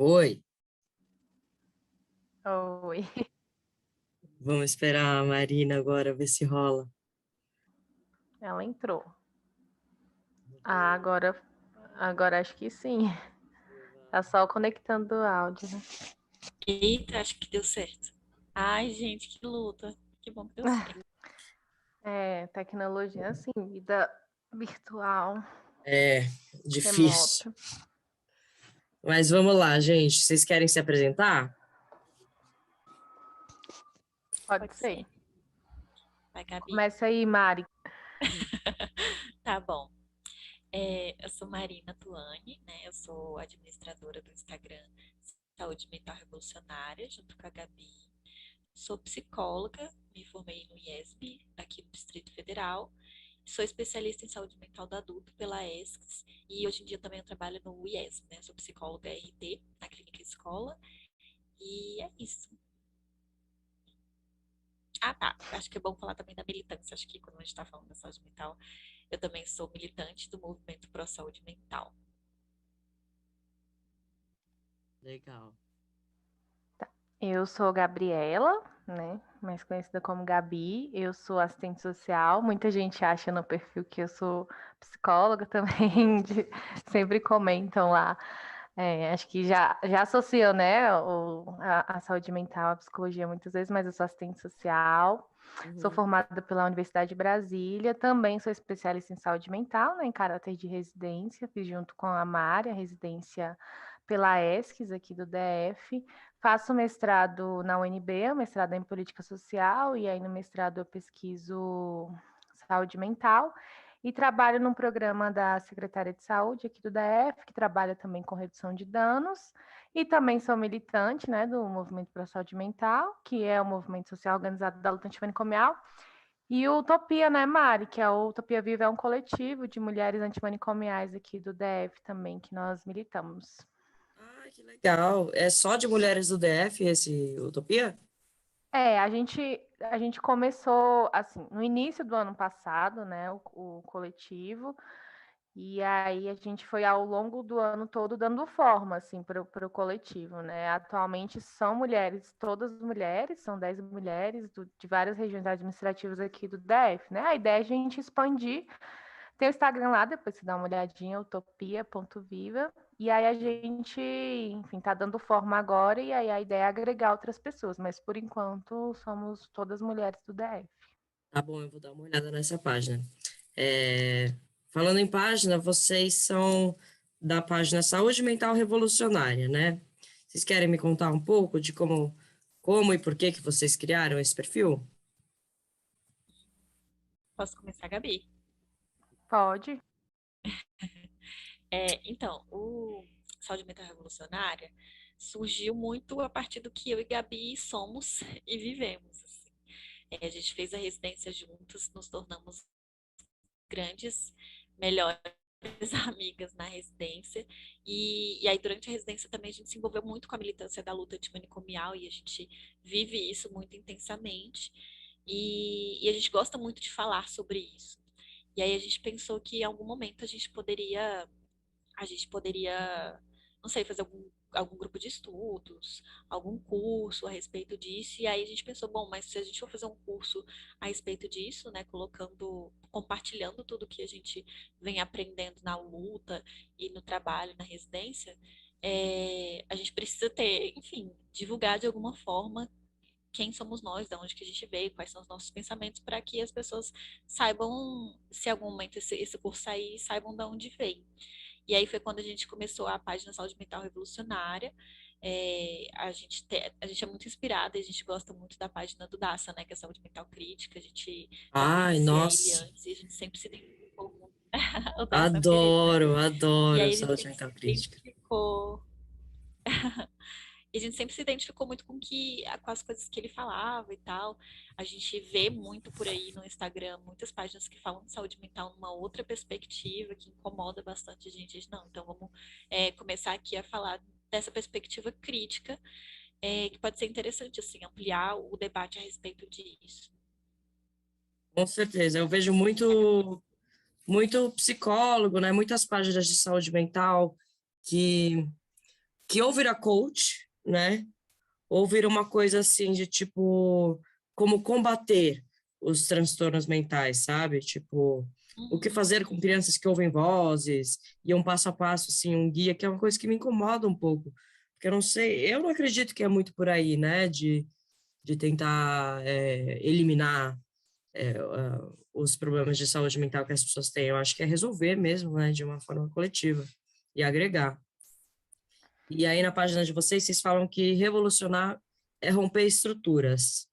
Oi, Oi, vamos esperar a Marina agora ver se rola. ela entrou. Ah, agora acho que sim. Tá só conectando o áudio, né? Eita, acho que deu certo. Ai, gente, que luta. Que bom que deu certo. É, tecnologia assim, vida virtual, É difícil. remota. Mas vamos lá, gente. Vocês querem se apresentar? Pode Pode ser. ser. Vai, Gabi. Começa aí, Mari. Tá bom. Eu sou Marina Tuani, né? Eu sou administradora do Instagram Saúde Mental Revolucionária, junto com a Gabi. Sou psicóloga, me formei no IESB, aqui no Distrito Federal. Sou especialista em saúde mental do adulto pela ESCS e hoje em dia também eu trabalho no IESB, né? Sou psicóloga RT na clínica escola e é isso. Ah, tá. Acho que é bom falar também da militância. Acho que quando a gente está falando da saúde mental, eu também sou militante do movimento Pro Saúde Mental. Legal. Eu sou Gabriela, né? Mais conhecida como Gabi. Eu sou assistente social. Muita gente acha no perfil que eu sou psicóloga também. Sempre comentam lá. Acho que já associou, né, a saúde mental à psicologia muitas vezes, mas eu sou assistente social. Sou Uhum. formada pela Universidade de Brasília. Também sou especialista em saúde mental, né, em caráter de residência. Fiz junto com a Mari, a residência pela ESCS aqui do DF. Faço mestrado na UNB, mestrado em política social, e aí no mestrado eu pesquiso saúde mental e trabalho num programa da Secretaria de Saúde aqui do DF, que trabalha também com redução de danos, e também sou militante, né, do Movimento para a Saúde Mental, que é o movimento social organizado da luta antimanicomial, e o Utopia, né, Mari, que é o Utopia Viva, é um coletivo de mulheres antimanicomiais aqui do DF também, que nós militamos. Ah, que legal. É só de mulheres do DF esse Utopia? A gente começou assim no início do ano passado, né, o coletivo, e aí a gente foi ao longo do ano todo dando forma assim para o coletivo, né? Atualmente são mulheres, todas mulheres, são 10 mulheres de várias regiões administrativas aqui do DF, né? A ideia é a gente expandir. Tem o Instagram lá, depois você dá uma olhadinha, utopia.viva. E aí a gente, enfim, tá dando forma agora, e aí a ideia é agregar outras pessoas, mas por enquanto somos todas mulheres do DF. Tá bom, eu vou dar uma olhada nessa página. É, falando em página, vocês são da página Saúde Mental Revolucionária, né? Vocês querem me contar um pouco de como e por que que vocês criaram esse perfil? Posso começar, Gabi? Pode? Então, o Saúde Mental Revolucionária surgiu muito a partir do que eu e Gabi somos e vivemos. Assim. A gente fez a residência juntas, nos tornamos grandes, melhores amigas na residência. E aí, durante a residência, também a gente se envolveu muito com a militância da luta antimanicomial e a gente vive isso muito intensamente. E a gente gosta muito de falar sobre isso. E aí a gente pensou que em algum momento a gente poderia, não sei, fazer algum grupo de estudos, algum curso a respeito disso. E aí a gente pensou, bom, mas se a gente for fazer um curso a respeito disso, né, compartilhando tudo que a gente vem aprendendo na luta e no trabalho, na residência, a gente precisa ter, enfim, divulgar de alguma forma quem somos nós, de onde que a gente veio, quais são os nossos pensamentos, para que as pessoas saibam, se em algum momento esse curso sair, saibam de onde veio. E aí foi quando a gente começou a página Saúde Mental Revolucionária. A gente é muito inspirada e a gente gosta muito da página do Daça, né, que é Saúde Mental Crítica. A gente já Ai, conhecia ele nossa, antes e a gente sempre se identificou muito. O Daça é o querido, né? adoro, E adoro aí a gente saúde sempre se mental crítica. identificou. E a gente sempre se identificou muito com as coisas que ele falava e tal. A gente vê muito por aí no Instagram muitas páginas que falam de saúde mental numa outra perspectiva, que incomoda bastante a gente. A gente, não, então vamos começar aqui a falar dessa perspectiva crítica, que pode ser interessante, assim, ampliar o debate a respeito disso. Com certeza, eu vejo muito psicólogo, né? Muitas páginas de saúde mental que que ou vira coach, né? Ou vira uma coisa assim de tipo, como combater os transtornos mentais, sabe? Tipo, o que fazer com crianças que ouvem vozes, e um passo a passo, assim, um guia, que é uma coisa que me incomoda um pouco. Porque eu não sei, eu não acredito que é muito por aí, né? De tentar eliminar os problemas de saúde mental que as pessoas têm. Eu acho que é resolver mesmo, né? De uma forma coletiva e agregar. E aí, na página de vocês, vocês falam que revolucionar é romper estruturas.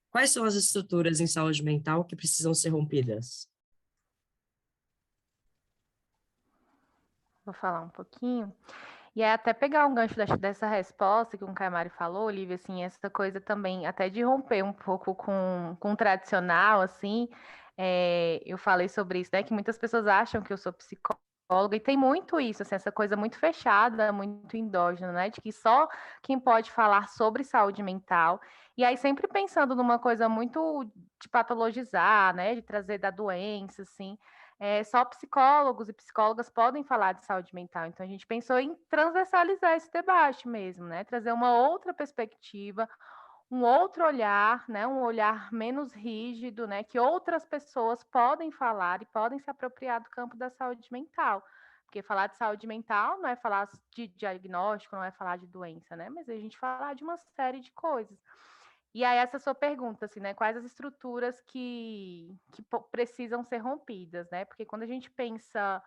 Quais são as estruturas em saúde mental que precisam ser rompidas? Vou falar um pouquinho. E é até pegar um gancho dessa resposta que o Caimari falou, Olivia, assim, essa coisa também, até de romper um pouco com o tradicional, assim, eu falei sobre isso, né, que muitas pessoas acham que eu sou psicóloga, e tem muito isso, assim, essa coisa muito fechada, muito endógena, né, de que só quem pode falar sobre saúde mental, e aí sempre pensando numa coisa muito de patologizar, né, de trazer da doença, assim, só psicólogos e psicólogas podem falar de saúde mental. Então, a gente pensou em transversalizar esse debate mesmo, né? Trazer uma outra perspectiva, um outro olhar, né? Um olhar menos rígido, né? Que outras pessoas podem falar e podem se apropriar do campo da saúde mental. Porque falar de saúde mental não é falar de diagnóstico, não é falar de doença, né? Mas a gente falar de uma série de coisas. E aí, essa sua pergunta, assim, né? Quais as estruturas que precisam ser rompidas, né? Porque quando a gente pensa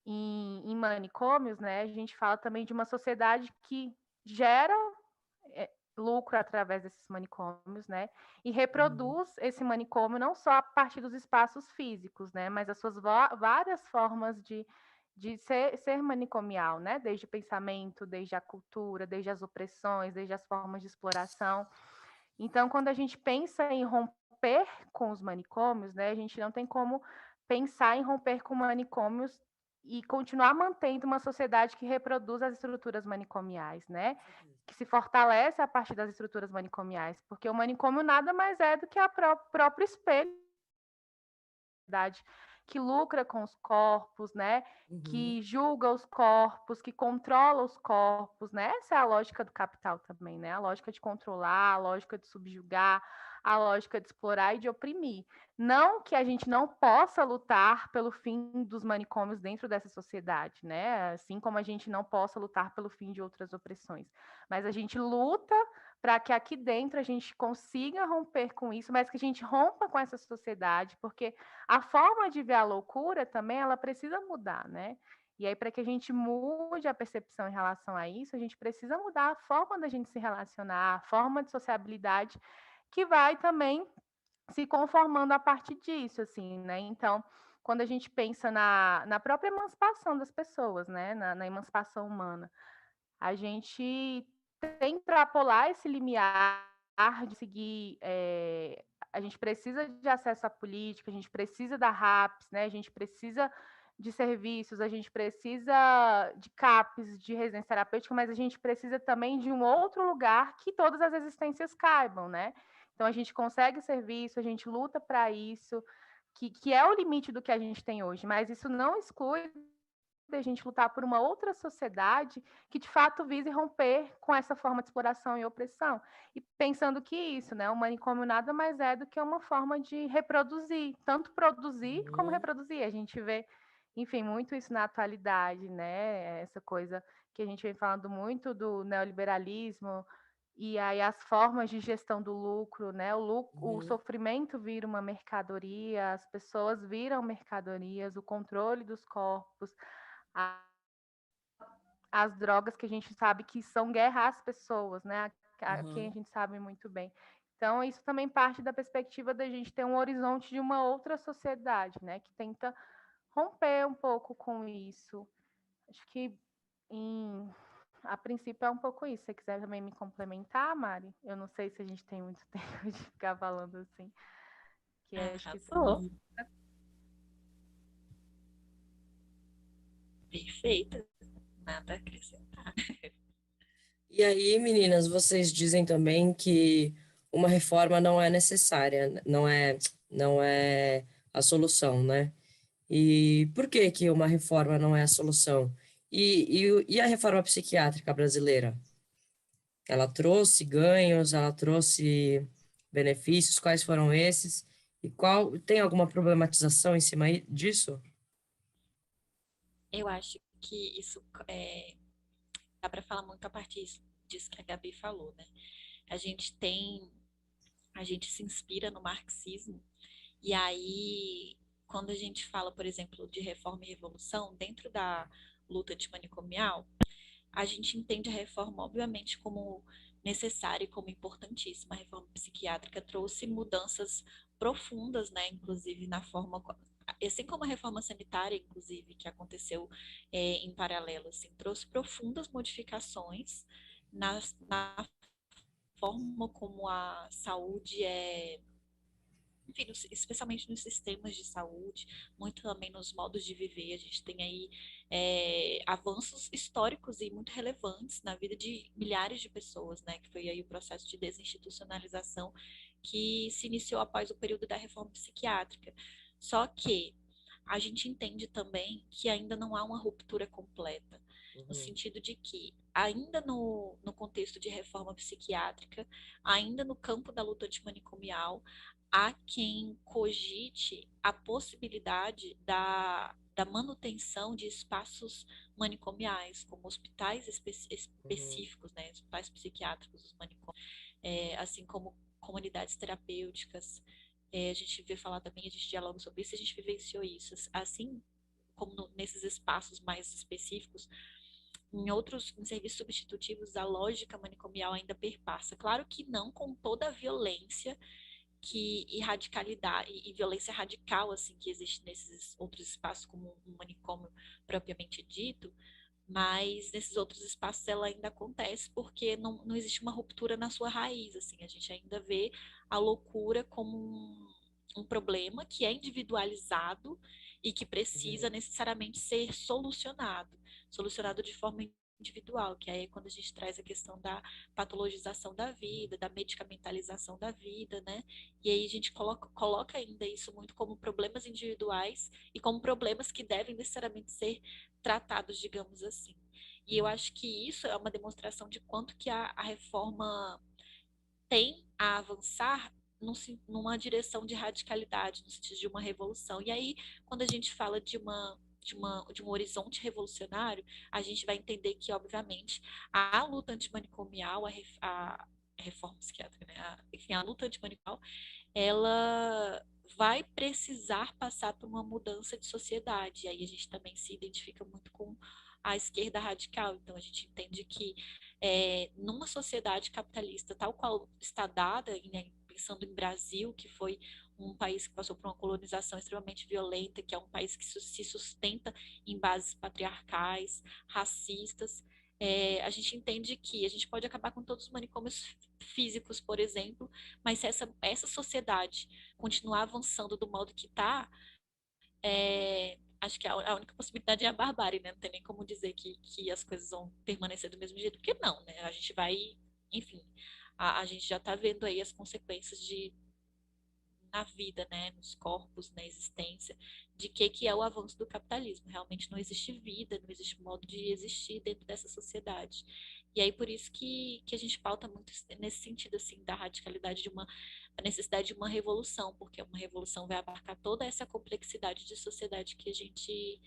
em manicômios, né? A gente fala também de uma sociedade que gera lucro através desses manicômios, né? E reproduz esse manicômio não só a partir dos espaços físicos, né? Mas as suas várias formas de ser manicomial, né? Desde o pensamento, desde a cultura, desde as opressões, desde as formas de exploração. Então, quando a gente pensa em romper com os manicômios, né, a gente não tem como pensar em romper com manicômios e continuar mantendo uma sociedade que reproduz as estruturas manicomiais, né? Que se fortalece a partir das estruturas manicomiais, porque o manicômio nada mais é do que a próprio espelho que lucra com os corpos, né? Que julga os corpos, que controla os corpos, né? Essa é a lógica do capital também, né? A lógica de controlar, a lógica de subjugar, a lógica de explorar e de oprimir. Não que a gente não possa lutar pelo fim dos manicômios dentro dessa sociedade, né? Assim como a gente não possa lutar pelo fim de outras opressões. Mas a gente luta para que aqui dentro a gente consiga romper com isso, mas que a gente rompa com essa sociedade, porque a forma de ver a loucura também, ela precisa mudar, né? E aí, para que a gente mude a percepção em relação a isso, a gente precisa mudar a forma da gente se relacionar, a forma de sociabilidade, que vai também se conformando a partir disso, assim, né? Então, quando a gente pensa na própria emancipação das pessoas, né? Na emancipação humana, a gente tem que extrapolar esse limiar de seguir. A gente precisa de acesso à política, a gente precisa da RAPS, né? A gente precisa de serviços, a gente precisa de CAPs, de residência terapêutica, mas a gente precisa também de um outro lugar que todas as existências caibam, né? Então a gente consegue serviço, a gente luta para isso, que é o limite do que a gente tem hoje, mas isso não exclui da gente lutar por uma outra sociedade que de fato vise romper com essa forma de exploração e opressão. E pensando que isso, né, o manicômio nada mais é do que uma forma de reproduzir, tanto produzir como reproduzir. A gente vê, enfim, muito isso na atualidade, né? Essa coisa que a gente vem falando muito do neoliberalismo, e aí as formas de gestão do lucro, né? O sofrimento vira uma mercadoria, as pessoas viram mercadorias, o controle dos corpos, as drogas que a gente sabe que são guerra às pessoas, né? Quem a gente sabe muito bem. Então, isso também parte da perspectiva da gente ter um horizonte de uma outra sociedade, né? Que tenta romper um pouco com isso. Acho que, a princípio, é um pouco isso. Se você quiser também me complementar, Mari, eu não sei se a gente tem muito tempo de ficar falando assim. Que acho que Arrasou. Perfeita. Nada a acrescentar. E aí, meninas, vocês dizem também que uma reforma não é necessária, não é a solução, né? E por que que uma reforma não é a solução? E a reforma psiquiátrica brasileira? Ela trouxe ganhos, ela trouxe benefícios, quais foram esses? E tem alguma problematização em cima disso? Eu acho que isso dá para falar muito a partir disso que a Gabi falou, né? A gente tem, a gente se inspira no marxismo, e aí, quando a gente fala, por exemplo, de reforma e revolução, dentro da luta antimanicomial, a gente entende a reforma, obviamente, como necessária e como importantíssima. A reforma psiquiátrica trouxe mudanças profundas, né, inclusive na forma, assim como a reforma sanitária, inclusive, que aconteceu em paralelo, assim, trouxe profundas modificações na forma como a saúde enfim, especialmente nos sistemas de saúde, muito também nos modos de viver. A gente tem aí avanços históricos e muito relevantes na vida de milhares de pessoas, né? Que foi aí o processo de desinstitucionalização que se iniciou após o período da reforma psiquiátrica. Só que a gente entende também que ainda não há uma ruptura completa, no Uhum, sentido de que, ainda no contexto de reforma psiquiátrica, ainda no campo da luta antimanicomial, há quem cogite a possibilidade da manutenção de espaços manicomiais, como hospitais uhum, específicos, né, hospitais psiquiátricos, os manicômios, assim como comunidades terapêuticas. A gente vê falar também, a gente dialoga sobre isso, a gente vivenciou isso. Assim como nesses espaços mais específicos, em serviços substitutivos, a lógica manicomial ainda perpassa. Claro que não com toda a violência e radicalidade e violência radical assim que existe nesses outros espaços, como um manicômio propriamente dito, mas nesses outros espaços ela ainda acontece porque não existe uma ruptura na sua raiz, assim, a gente ainda vê a loucura como um problema que é individualizado e que precisa uhum, necessariamente ser solucionado de forma individual, que aí é quando a gente traz a questão da patologização da vida, da medicamentalização da vida, né? E aí a gente coloca ainda isso muito como problemas individuais e como problemas que devem necessariamente ser tratados, digamos assim. E eu uhum, acho que isso é uma demonstração de quanto que a reforma tem a avançar numa direção de radicalidade, no sentido de uma revolução. E aí, quando a gente fala de um horizonte revolucionário, a gente vai entender que, obviamente, a luta antimanicomial, a reforma psiquiátrica, né? Enfim, a luta antimanicomial, ela vai precisar passar por uma mudança de sociedade. E aí a gente também se identifica muito com a esquerda radical. Então a gente entende que numa sociedade capitalista tal qual está dada, né, pensando em Brasil, que foi um país que passou por uma colonização extremamente violenta, que é um país que se sustenta em bases patriarcais, racistas, a gente entende que a gente pode acabar com todos os manicômios físicos, por exemplo, mas se essa sociedade continuar avançando do modo que está, acho que a única possibilidade é a barbárie, né? Não tem nem como dizer que as coisas vão permanecer do mesmo jeito, porque não, né? A gente vai, enfim, a gente já está vendo aí as consequências na vida, né, nos corpos, na existência, de que é o avanço do capitalismo. Realmente não existe vida, não existe modo de existir dentro dessa sociedade. E aí por isso que a gente pauta muito nesse sentido assim da radicalidade a necessidade de uma revolução, porque uma revolução vai abarcar toda essa complexidade de sociedade que a gente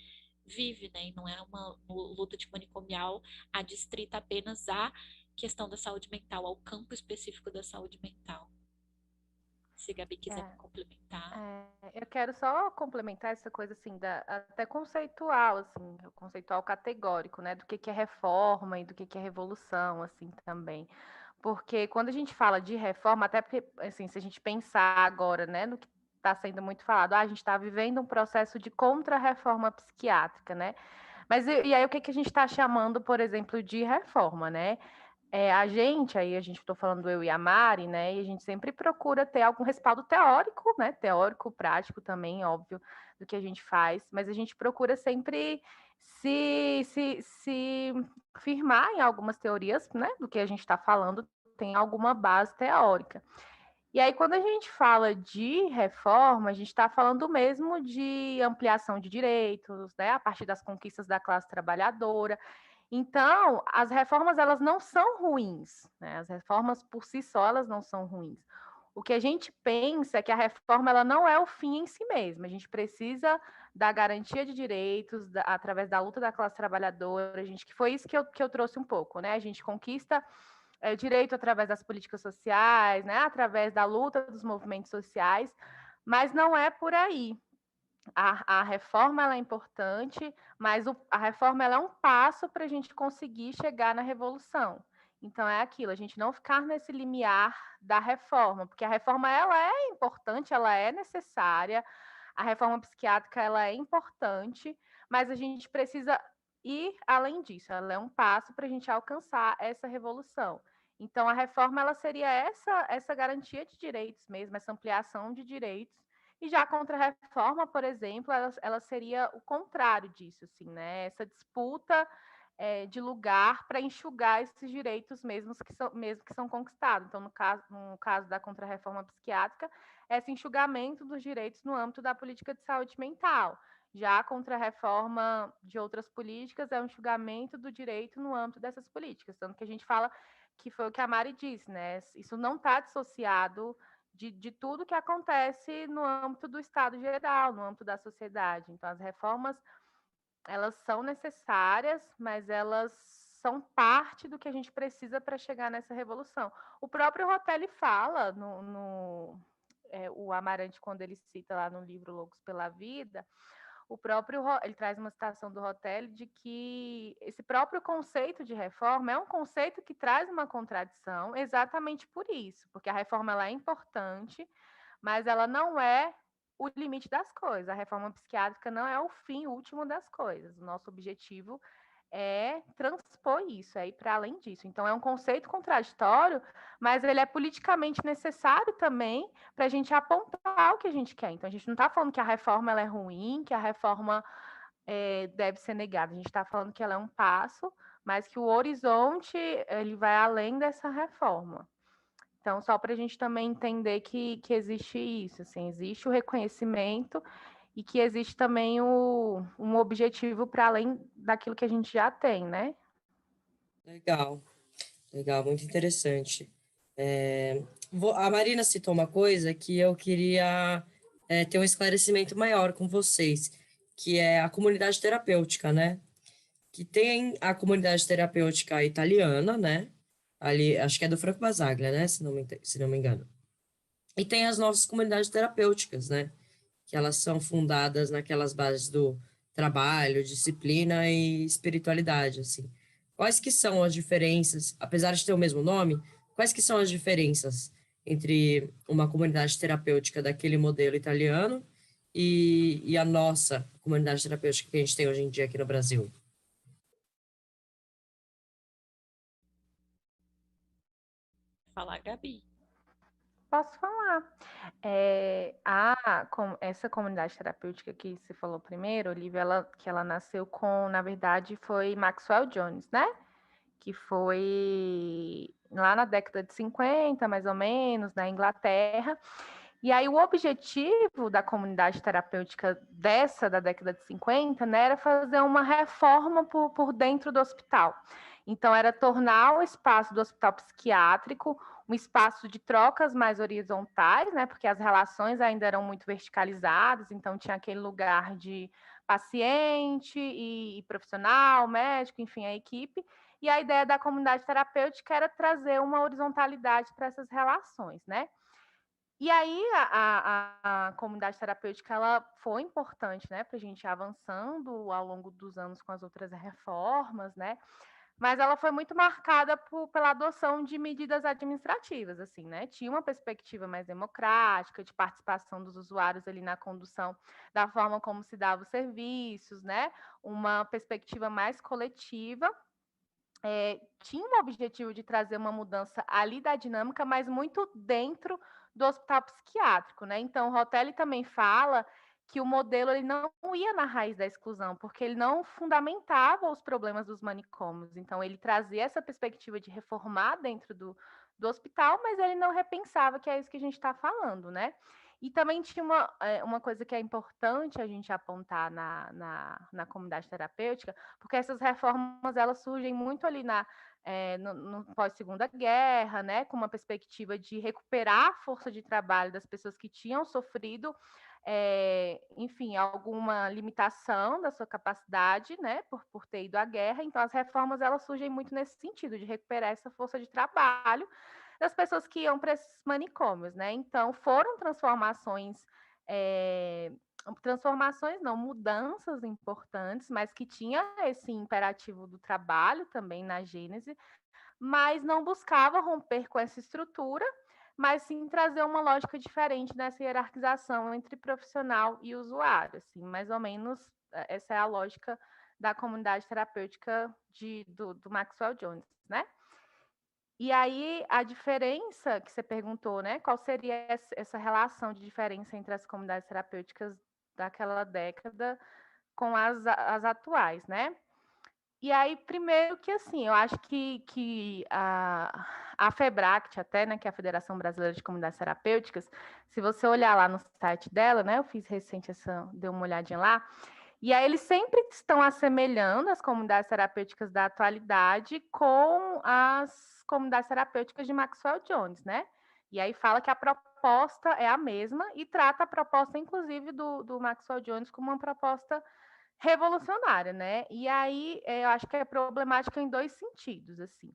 vive, né? E não é uma luta de manicomial adstrita apenas à questão da saúde mental, ao campo específico da saúde mental. Se a Gabi quiser É. complementar. Eu quero só complementar essa coisa assim, até conceitual, assim, conceitual categórico, né, do que é reforma e do que é revolução, assim, também. Porque quando a gente fala de reforma, até porque, assim, se a gente pensar agora, né, no que está sendo muito falado, a gente está vivendo um processo de contra-reforma psiquiátrica, né? Mas e aí o que a gente está chamando, por exemplo, de reforma, né? A gente estou falando eu e a Mari, né? E a gente sempre procura ter algum respaldo teórico, né? Teórico, prático também, óbvio, do que a gente faz, mas a gente procura sempre se firmar em algumas teorias, né? Do que a gente está falando, tem alguma base teórica. E aí, quando a gente fala de reforma, a gente está falando mesmo de ampliação de direitos, né, a partir das conquistas da classe trabalhadora. Então, as reformas, elas não são ruins, né? As reformas por si só, elas não são ruins. O que a gente pensa é que a reforma, ela não é o fim em si mesma. A gente precisa da garantia de direitos através da luta da classe trabalhadora, que foi isso que eu trouxe um pouco, né? A gente conquista direito através das políticas sociais, né? Através da luta dos movimentos sociais, mas não é por aí. A reforma ela é importante, mas a reforma ela é um passo para a gente conseguir chegar na revolução. Então é aquilo, a gente não ficar nesse limiar da reforma, porque a reforma ela é importante, ela é necessária, a reforma psiquiátrica ela é importante, mas a gente precisa ir além disso, ela é um passo para a gente alcançar essa revolução. Então a reforma ela seria essa garantia de direitos mesmo, essa ampliação de direitos. E já a contra-reforma, por exemplo, ela seria o contrário disso, assim, né? Essa disputa de lugar para enxugar esses direitos mesmo que são conquistados. Então, no caso da contra-reforma psiquiátrica, esse enxugamento dos direitos no âmbito da política de saúde mental. Já a contra-reforma de outras políticas é o enxugamento do direito no âmbito dessas políticas. Tanto que a gente fala que foi o que a Mari disse, né? Isso não está dissociado de tudo que acontece no âmbito do Estado geral, no âmbito da sociedade. Então, as reformas, elas são necessárias, mas elas são parte do que a gente precisa para chegar nessa revolução. O próprio Rotelli fala, o Amarante, quando ele cita lá no livro Loucos pela Vida, ele traz uma citação do Rotelli de que esse próprio conceito de reforma é um conceito que traz uma contradição exatamente por isso, porque a reforma ela é importante, mas ela não é o limite das coisas. A reforma psiquiátrica não é o fim último das coisas. O nosso objetivo é transpor isso, é ir para além disso. Então, é um conceito contraditório, mas ele é politicamente necessário também para a gente apontar o que a gente quer. Então, a gente não está falando que a reforma ela é ruim, que a reforma deve ser negada. A gente está falando que ela é um passo, mas que o horizonte ele vai além dessa reforma. Então, só para a gente também entender que existe isso, assim, existe o reconhecimento e que existe também um objetivo para além daquilo que a gente já tem, né? Legal, legal, muito interessante. A Marina citou uma coisa que eu queria ter um esclarecimento maior com vocês, que é a comunidade terapêutica, né? Que tem a comunidade terapêutica italiana, né? Ali, acho que é do Franco Basaglia, né? Se não me engano. E tem as nossas comunidades terapêuticas, né? Que elas são fundadas naquelas bases do trabalho, disciplina e espiritualidade, assim. Quais que são as diferenças, apesar de ter o mesmo nome, quais que são as diferenças entre uma comunidade terapêutica daquele modelo italiano e a nossa comunidade terapêutica que a gente tem hoje em dia aqui no Brasil? Falar, Gabi. Posso falar. Essa comunidade terapêutica que você falou primeiro, Olivia, que ela nasceu na verdade, foi Maxwell Jones, né? Que foi lá na década de 50, mais ou menos, na Inglaterra. E aí o objetivo da comunidade terapêutica da década de 50, né, era fazer uma reforma por dentro do hospital. Então, era tornar o espaço do hospital psiquiátrico um espaço de trocas mais horizontais, né, porque as relações ainda eram muito verticalizadas, então tinha aquele lugar de paciente e profissional, médico, enfim, a equipe. E a ideia da comunidade terapêutica era trazer uma horizontalidade para essas relações, né? E aí a comunidade terapêutica ela foi importante, né, para a gente ir avançando ao longo dos anos com as outras reformas, né? Mas ela foi muito marcada pela adoção de medidas administrativas, assim, né? Tinha uma perspectiva mais democrática, de participação dos usuários ali na condução da forma como se dava os serviços, né? Uma perspectiva mais coletiva. Tinha um objetivo de trazer uma mudança ali da dinâmica, mas muito dentro do hospital psiquiátrico, né? Então, o Rotelli também fala que o modelo ele não ia na raiz da exclusão, porque ele não fundamentava os problemas dos manicômios. Então, ele trazia essa perspectiva de reformar dentro do hospital, mas ele não repensava, que é isso que a gente está falando, né? E também tinha uma coisa que é importante a gente apontar na comunidade terapêutica, porque essas reformas elas surgem muito ali no pós-segunda guerra, né, com uma perspectiva de recuperar a força de trabalho das pessoas que tinham sofrido, enfim, alguma limitação da sua capacidade, né, por ter ido à guerra. Então, as reformas elas surgem muito nesse sentido, de recuperar essa força de trabalho das pessoas que iam para esses manicômios, né? Então, foram transformações não, mudanças importantes, mas que tinha esse imperativo do trabalho também na Gênese, mas não buscava romper com essa estrutura, mas sim trazer uma lógica diferente nessa hierarquização entre profissional e usuário, assim, mais ou menos essa é a lógica da comunidade terapêutica do Maxwell Jones, né? E aí, a diferença que você perguntou, né? Qual seria essa relação de diferença entre as comunidades terapêuticas daquela década com as atuais, né? E aí, primeiro que, assim, eu acho que a FEBRACT até, né, que é a Federação Brasileira de Comunidades Terapêuticas, se você olhar lá no site dela, né, eu fiz recente dei uma olhadinha lá, e aí eles sempre estão assemelhando as comunidades terapêuticas da atualidade com as comunidades terapêuticas de Maxwell Jones, né? E aí fala que a proposta é a mesma e trata a proposta, inclusive, do Maxwell Jones como uma proposta revolucionária, né? E aí eu acho que é problemática em dois sentidos, assim.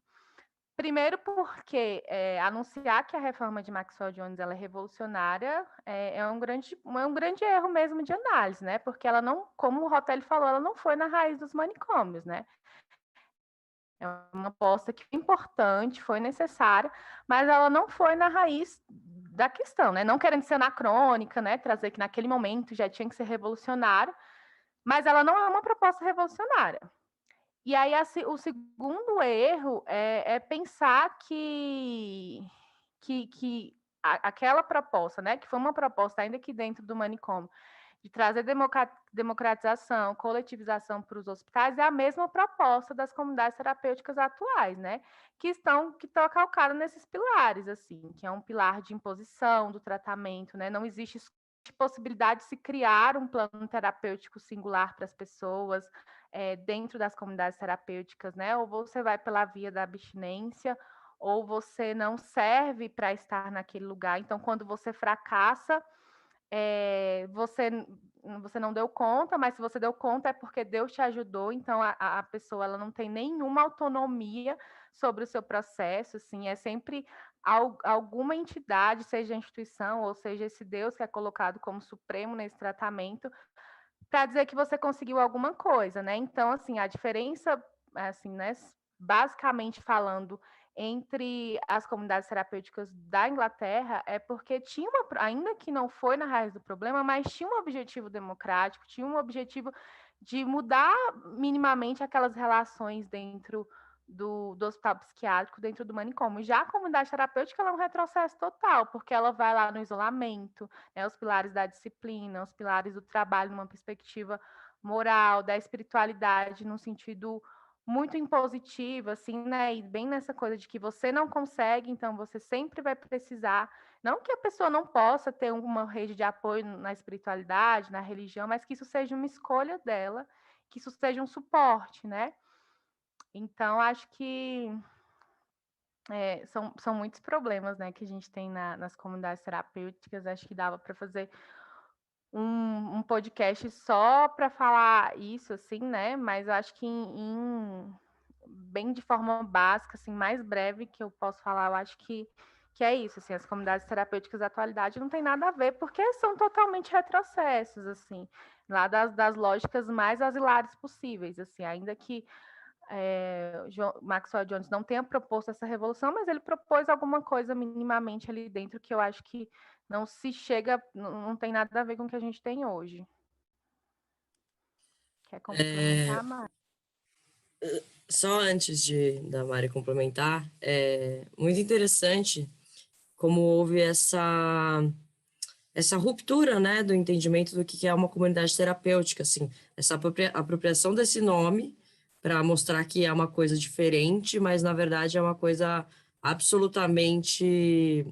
Primeiro, porque anunciar que a reforma de Maxwell Jones ela é revolucionária é um grande erro mesmo de análise, né? Porque ela não, como o Rotelli falou, ela não foi na raiz dos manicômios, né? É uma aposta que foi importante, foi necessária, mas ela não foi na raiz da questão, né? Não querendo ser anacrônica, né? Trazer que naquele momento já tinha que ser revolucionário, mas ela não é uma proposta revolucionária. E aí, o segundo erro é pensar que aquela proposta, né, que foi uma proposta, ainda que dentro do manicômio, de trazer democratização, coletivização para os hospitais, é a mesma proposta das comunidades terapêuticas atuais, né, que estão calcadas nesses pilares, assim, que é um pilar de imposição do tratamento, né, não existe possibilidade de se criar um plano terapêutico singular para as pessoas, dentro das comunidades terapêuticas, né? Ou você vai pela via da abstinência, ou você não serve para estar naquele lugar. Então, quando você fracassa, você não deu conta, mas se você deu conta é porque Deus te ajudou. Então, a pessoa ela não tem nenhuma autonomia sobre o seu processo, assim, é sempre alguma entidade, seja a instituição ou seja esse Deus que é colocado como supremo nesse tratamento, para dizer que você conseguiu alguma coisa, né? Então, assim, a diferença, assim, né, basicamente falando, entre as comunidades terapêuticas da Inglaterra é porque tinha ainda que não foi na raiz do problema, mas tinha um objetivo democrático, tinha um objetivo de mudar minimamente aquelas relações dentro do hospital psiquiátrico, dentro do manicômio. Já a comunidade terapêutica ela é um retrocesso total, porque ela vai lá no isolamento, né, os pilares da disciplina, os pilares do trabalho numa perspectiva moral, da espiritualidade num sentido muito impositivo, assim, né? E bem nessa coisa de que você não consegue, então você sempre vai precisar. Não que a pessoa não possa ter uma rede de apoio na espiritualidade, na religião, mas que isso seja uma escolha dela, que isso seja um suporte, né? Então, acho que são muitos problemas, né, que a gente tem nas comunidades terapêuticas. Acho que dava para fazer um podcast só para falar isso, assim, né? Mas eu acho que bem de forma básica, assim, mais breve que eu posso falar, eu acho que é isso, assim, as comunidades terapêuticas da atualidade não tem nada a ver, porque são totalmente retrocessos, assim, lá das lógicas mais asilares possíveis, assim, ainda que Maxwell Jones não tenha proposto essa revolução, mas ele propôs alguma coisa minimamente ali dentro que eu acho que não se chega, não tem nada a ver com o que a gente tem hoje. Quer complementar, Mari? Só antes da Mari complementar, é muito interessante como houve essa ruptura, né, do entendimento do que é uma comunidade terapêutica, assim, essa apropriação desse nome para mostrar que é uma coisa diferente, mas na verdade é uma coisa absolutamente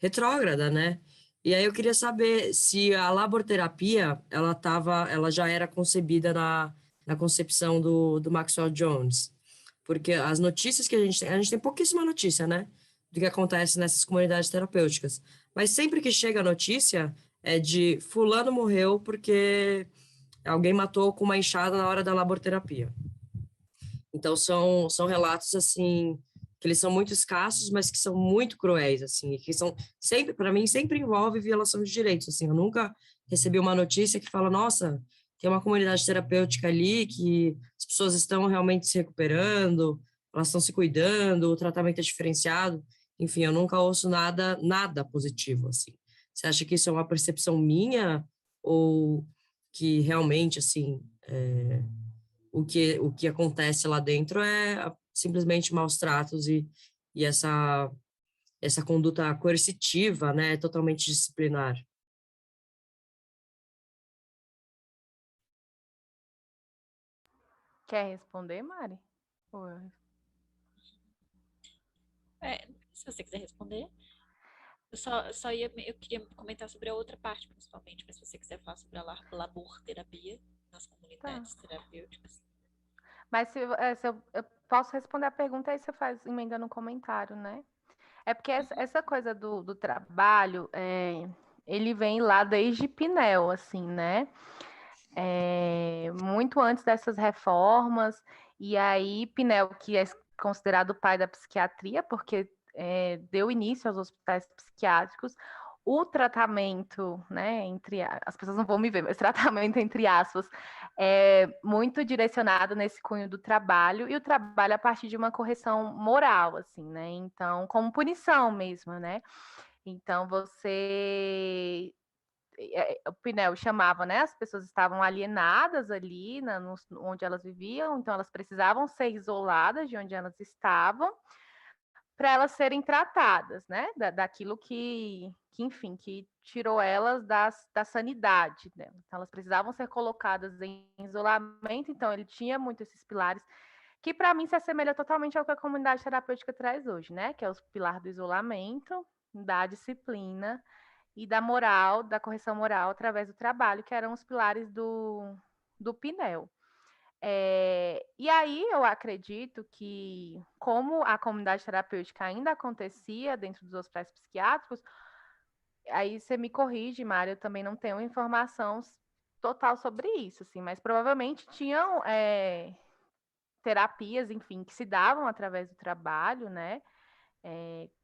retrógrada, né? E aí eu queria saber se a laborterapia, ela já era concebida na concepção do Maxwell Jones, porque as notícias que a gente tem pouquíssima notícia, né, do que acontece nessas comunidades terapêuticas, mas sempre que chega a notícia é de fulano morreu porque alguém matou com uma enxada na hora da laborterapia. Então são relatos assim que eles são muito escassos, mas que são muito cruéis assim, e que são sempre para mim sempre envolve violação de direitos, assim. Eu nunca recebi uma notícia que fala, nossa, tem uma comunidade terapêutica ali que as pessoas estão realmente se recuperando, elas estão se cuidando, o tratamento é diferenciado. Enfim, eu nunca ouço nada positivo assim. Você acha que isso é uma percepção minha ou que realmente assim o que acontece lá dentro é simplesmente maus tratos e essa conduta coercitiva, né, totalmente disciplinar. Quer responder, Mari? Ou- Se você quiser responder. Eu queria comentar sobre a outra parte, principalmente, mas se você quiser falar sobre a labor-terapia nas Tá. comunidades terapêuticas. Mas se eu posso responder a pergunta, aí você faz emenda no comentário, né? É porque essa coisa do trabalho, ele vem lá desde Pinel, assim, né? Muito antes dessas reformas, e aí Pinel, que é considerado o pai da psiquiatria, porque deu início aos hospitais psiquiátricos, o tratamento, né, as pessoas não vão me ver, mas tratamento entre aspas, é muito direcionado nesse cunho do trabalho, e o trabalho a partir de uma correção moral, assim, né, então, como punição mesmo, né, então o Pinel chamava, né? As pessoas estavam alienadas ali, onde elas viviam, então elas precisavam ser isoladas de onde elas estavam para elas serem tratadas, né? Daquilo enfim, que tirou elas da sanidade, né? Então elas precisavam ser colocadas em isolamento, então ele tinha muito esses pilares que para mim se assemelha totalmente ao que a comunidade terapêutica traz hoje, né? Que é o pilar do isolamento, da disciplina e da moral, da correção moral através do trabalho, que eram os pilares do Pinel. E aí eu acredito que, como a comunidade terapêutica ainda acontecia dentro dos hospitais psiquiátricos, aí você me corrige, Mário, eu também não tenho informação total sobre isso, assim, mas provavelmente tinham terapias, enfim, que se davam através do trabalho, né?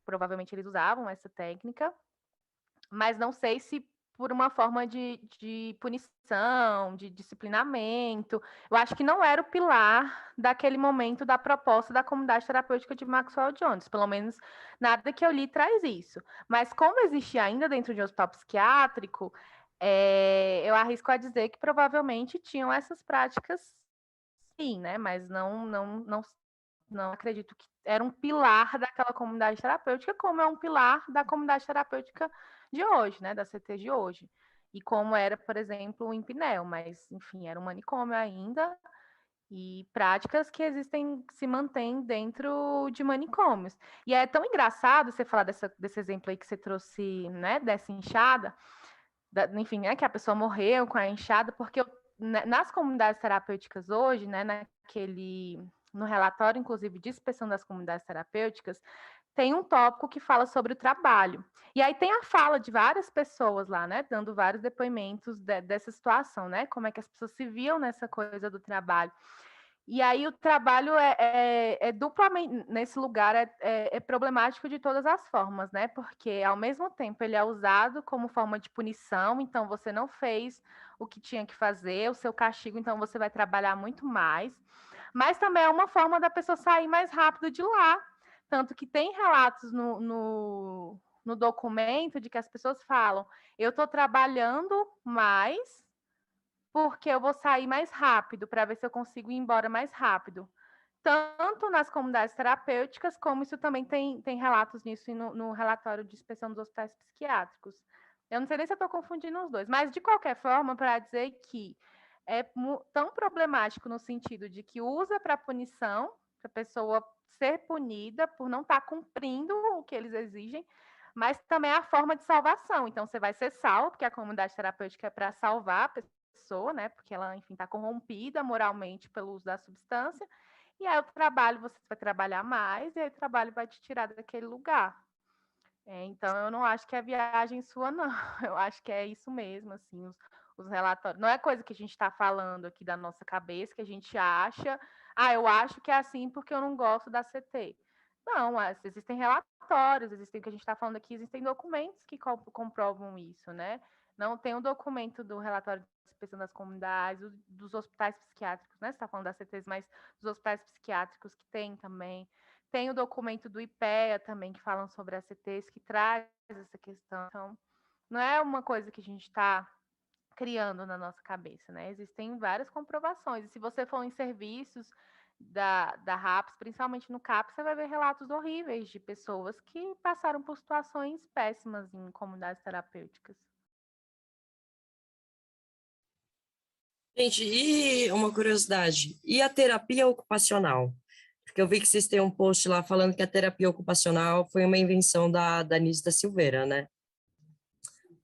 Provavelmente eles usavam essa técnica, mas não sei se por uma forma de punição, de disciplinamento. Eu acho que não era o pilar daquele momento da proposta da comunidade terapêutica de Maxwell Jones. Pelo menos nada que eu li traz isso. Mas como existia ainda dentro de um hospital psiquiátrico, eu arrisco a dizer que provavelmente tinham essas práticas, sim, né? Mas não acredito que era um pilar daquela comunidade terapêutica, como é um pilar da comunidade terapêutica de hoje, né, da CT de hoje. E como era, por exemplo, em Pinel, mas, enfim, era um manicômio ainda, e práticas que existem, se mantêm dentro de manicômios. E é tão engraçado você falar desse exemplo aí que você trouxe, né, dessa enxada, enfim, né, que a pessoa morreu com a enxada, porque nas comunidades terapêuticas hoje, né, no relatório, inclusive, de inspeção das comunidades terapêuticas, tem um tópico que fala sobre o trabalho. E aí tem a fala de várias pessoas lá, né, dando vários depoimentos dessa situação, né, como é que as pessoas se viam nessa coisa do trabalho. E aí o trabalho é duplamente, nesse lugar, é problemático de todas as formas, né? Porque, ao mesmo tempo, ele é usado como forma de punição, então você não fez o que tinha que fazer, o seu castigo, então você vai trabalhar muito mais. Mas também é uma forma da pessoa sair mais rápido de lá. Tanto que tem relatos no documento de que as pessoas falam: eu estou trabalhando mais porque eu vou sair mais rápido para ver se eu consigo ir embora mais rápido. Tanto nas comunidades terapêuticas, como isso também tem relatos nisso no relatório de inspeção dos hospitais psiquiátricos. Eu não sei nem se eu estou confundindo os dois, mas de qualquer forma, para dizer que é tão problemático no sentido de que usa para punição, para a pessoa ser punida por não estar cumprindo o que eles exigem, mas também é a forma de salvação. Então, você vai ser salvo, porque a comunidade terapêutica é para salvar a pessoa, né? Porque ela, enfim, está corrompida moralmente pelo uso da substância. E aí o trabalho, você vai trabalhar mais, e aí o trabalho vai te tirar daquele lugar. Então, eu não acho que é viagem sua, não. Eu acho que é isso mesmo, assim, os relatórios. Não é coisa que a gente está falando aqui da nossa cabeça, que a gente acha, eu acho que é assim porque eu não gosto da CT. Não, existem relatórios, existem o que a gente está falando aqui, existem documentos que comprovam isso, né? Não tem um documento do relatório de inspeção das comunidades, dos hospitais psiquiátricos, né? Você está falando das CTs, mas dos hospitais psiquiátricos que tem também. Tem o documento do IPEA também, que falam sobre as CTs, que traz essa questão. Então, não é uma coisa que a gente está criando na nossa cabeça, né? Existem várias comprovações. E se você for em serviços da RAPS, principalmente no CAPS, você vai ver relatos horríveis de pessoas que passaram por situações péssimas em comunidades terapêuticas. Gente, e uma curiosidade, e a terapia ocupacional? Porque eu vi que vocês têm um post lá falando que a terapia ocupacional foi uma invenção da Anísia da Silveira, né?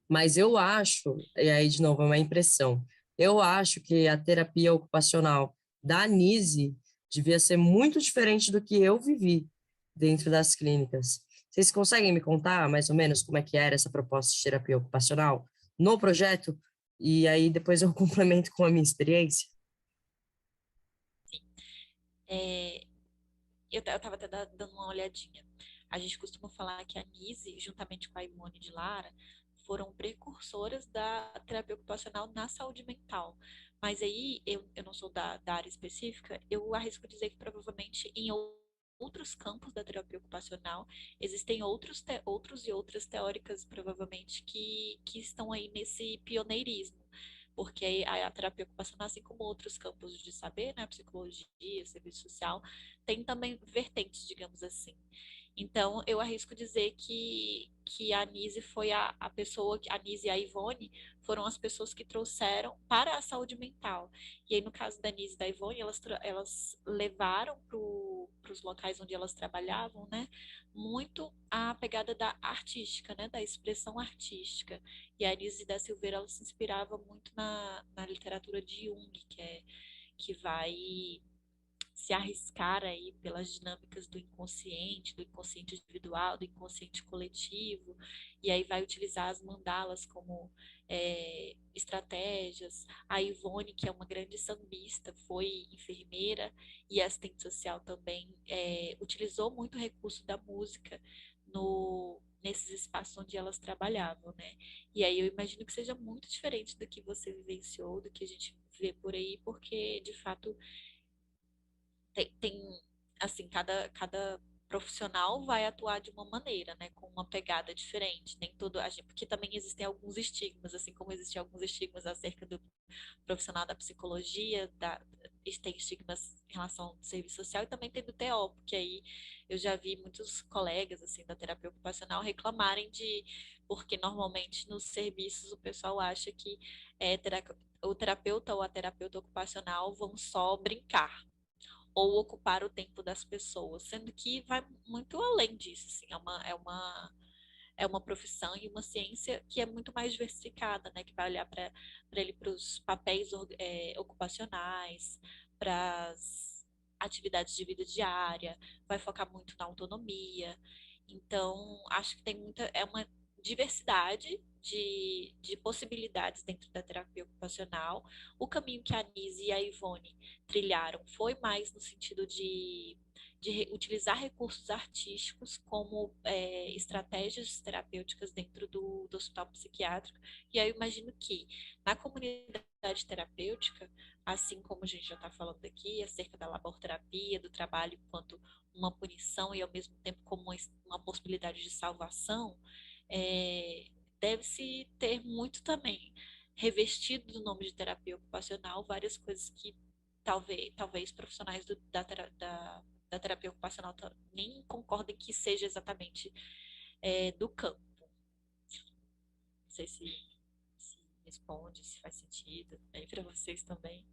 Mas eu acho, e aí de novo é uma impressão, eu acho que a terapia ocupacional da Anise devia ser muito diferente do que eu vivi dentro das clínicas. Vocês conseguem me contar mais ou menos como é que era essa proposta de terapia ocupacional no projeto? E aí depois eu complemento com a minha experiência. É, eu estava até dando uma olhadinha. A gente costuma falar que a Nise, juntamente com a Ivone de Lara, foram precursoras da terapia ocupacional na saúde mental. Mas aí, eu não sou da área específica, eu arrisco dizer que provavelmente em outros campos da terapia ocupacional existem outros e outras teóricas, provavelmente, que estão aí nesse pioneirismo. Porque a terapia ocupacional, assim como outros campos de saber, né, psicologia, serviço social, tem também vertentes, digamos assim. Então, eu arrisco dizer que a Nise foi a pessoa, a Nise e a Ivone foram as pessoas que trouxeram para a saúde mental. E aí, no caso da Nise e da Ivone, elas levaram para os locais onde elas trabalhavam, né, muito a pegada da artística, né, da expressão artística. E a Nise da Silveira, ela se inspirava muito na literatura de Jung, que vai se arriscar aí pelas dinâmicas do inconsciente individual, do inconsciente coletivo, e aí vai utilizar as mandalas como estratégias. A Ivone, que é uma grande sambista, foi enfermeira e assistente social também, utilizou muito o recurso da música nesses espaços onde elas trabalhavam, né? E aí eu imagino que seja muito diferente do que você vivenciou, do que a gente vê por aí, porque de fato tem assim, cada profissional vai atuar de uma maneira, né, com uma pegada diferente. Nem todo a gente, porque também existem alguns estigmas, assim como existem alguns estigmas acerca do profissional da psicologia, tem estigmas em relação ao serviço social e também tem do TO, porque aí eu já vi muitos colegas assim da terapia ocupacional reclamarem de porque normalmente nos serviços o pessoal acha que o terapeuta ou a terapeuta ocupacional vão só brincar ou ocupar o tempo das pessoas, sendo que vai muito além disso, assim, é uma profissão e uma ciência que é muito mais diversificada, né, que vai olhar para ele para os papéis ocupacionais, para as atividades de vida diária, vai focar muito na autonomia. Então, acho que tem é uma diversidade de possibilidades dentro da terapia ocupacional. O caminho que a Nise e a Ivone trilharam foi mais no sentido de utilizar recursos artísticos como estratégias terapêuticas dentro do hospital psiquiátrico. E aí eu imagino que na comunidade terapêutica, assim como a gente já está falando aqui, acerca da laborterapia, do trabalho enquanto uma punição e ao mesmo tempo como uma possibilidade de salvação, é, deve-se ter muito também revestido do nome de terapia ocupacional várias coisas que talvez profissionais da terapia ocupacional nem concordem que seja exatamente do campo. sei se responde, se faz sentido. Aí para vocês também.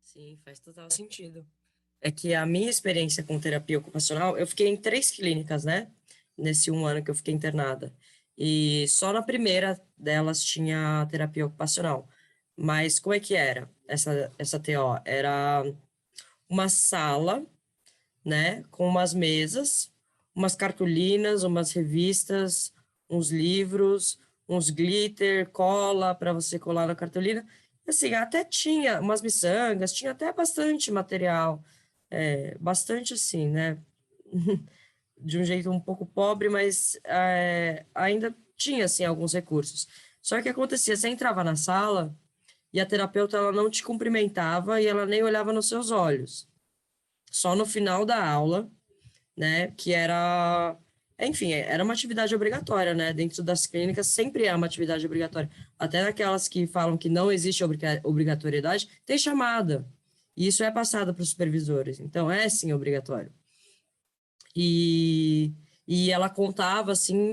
Sim, faz total sentido. É que a minha experiência com terapia ocupacional, eu fiquei em 3 clínicas, né? Nesse 1 ano que eu fiquei internada. E só na primeira delas tinha terapia ocupacional. Mas como é que era essa TO? Era uma sala, né? Com umas mesas, umas cartolinas, umas revistas, uns livros, uns glitter, cola para você colar na cartolina. Assim, até tinha umas miçangas, tinha até bastante material, bastante assim, né? De um jeito um pouco pobre, mas ainda tinha assim alguns recursos. Só que acontecia, você entrava na sala e a terapeuta ela não te cumprimentava e ela nem olhava nos seus olhos. Só no final da aula, né, que era, enfim, era uma atividade obrigatória, né? Dentro das clínicas sempre é uma atividade obrigatória. Até naquelas que falam que não existe obrigatoriedade, tem chamada. E isso é passado para os supervisores. Então, é sim obrigatório. E, e ela contava, assim,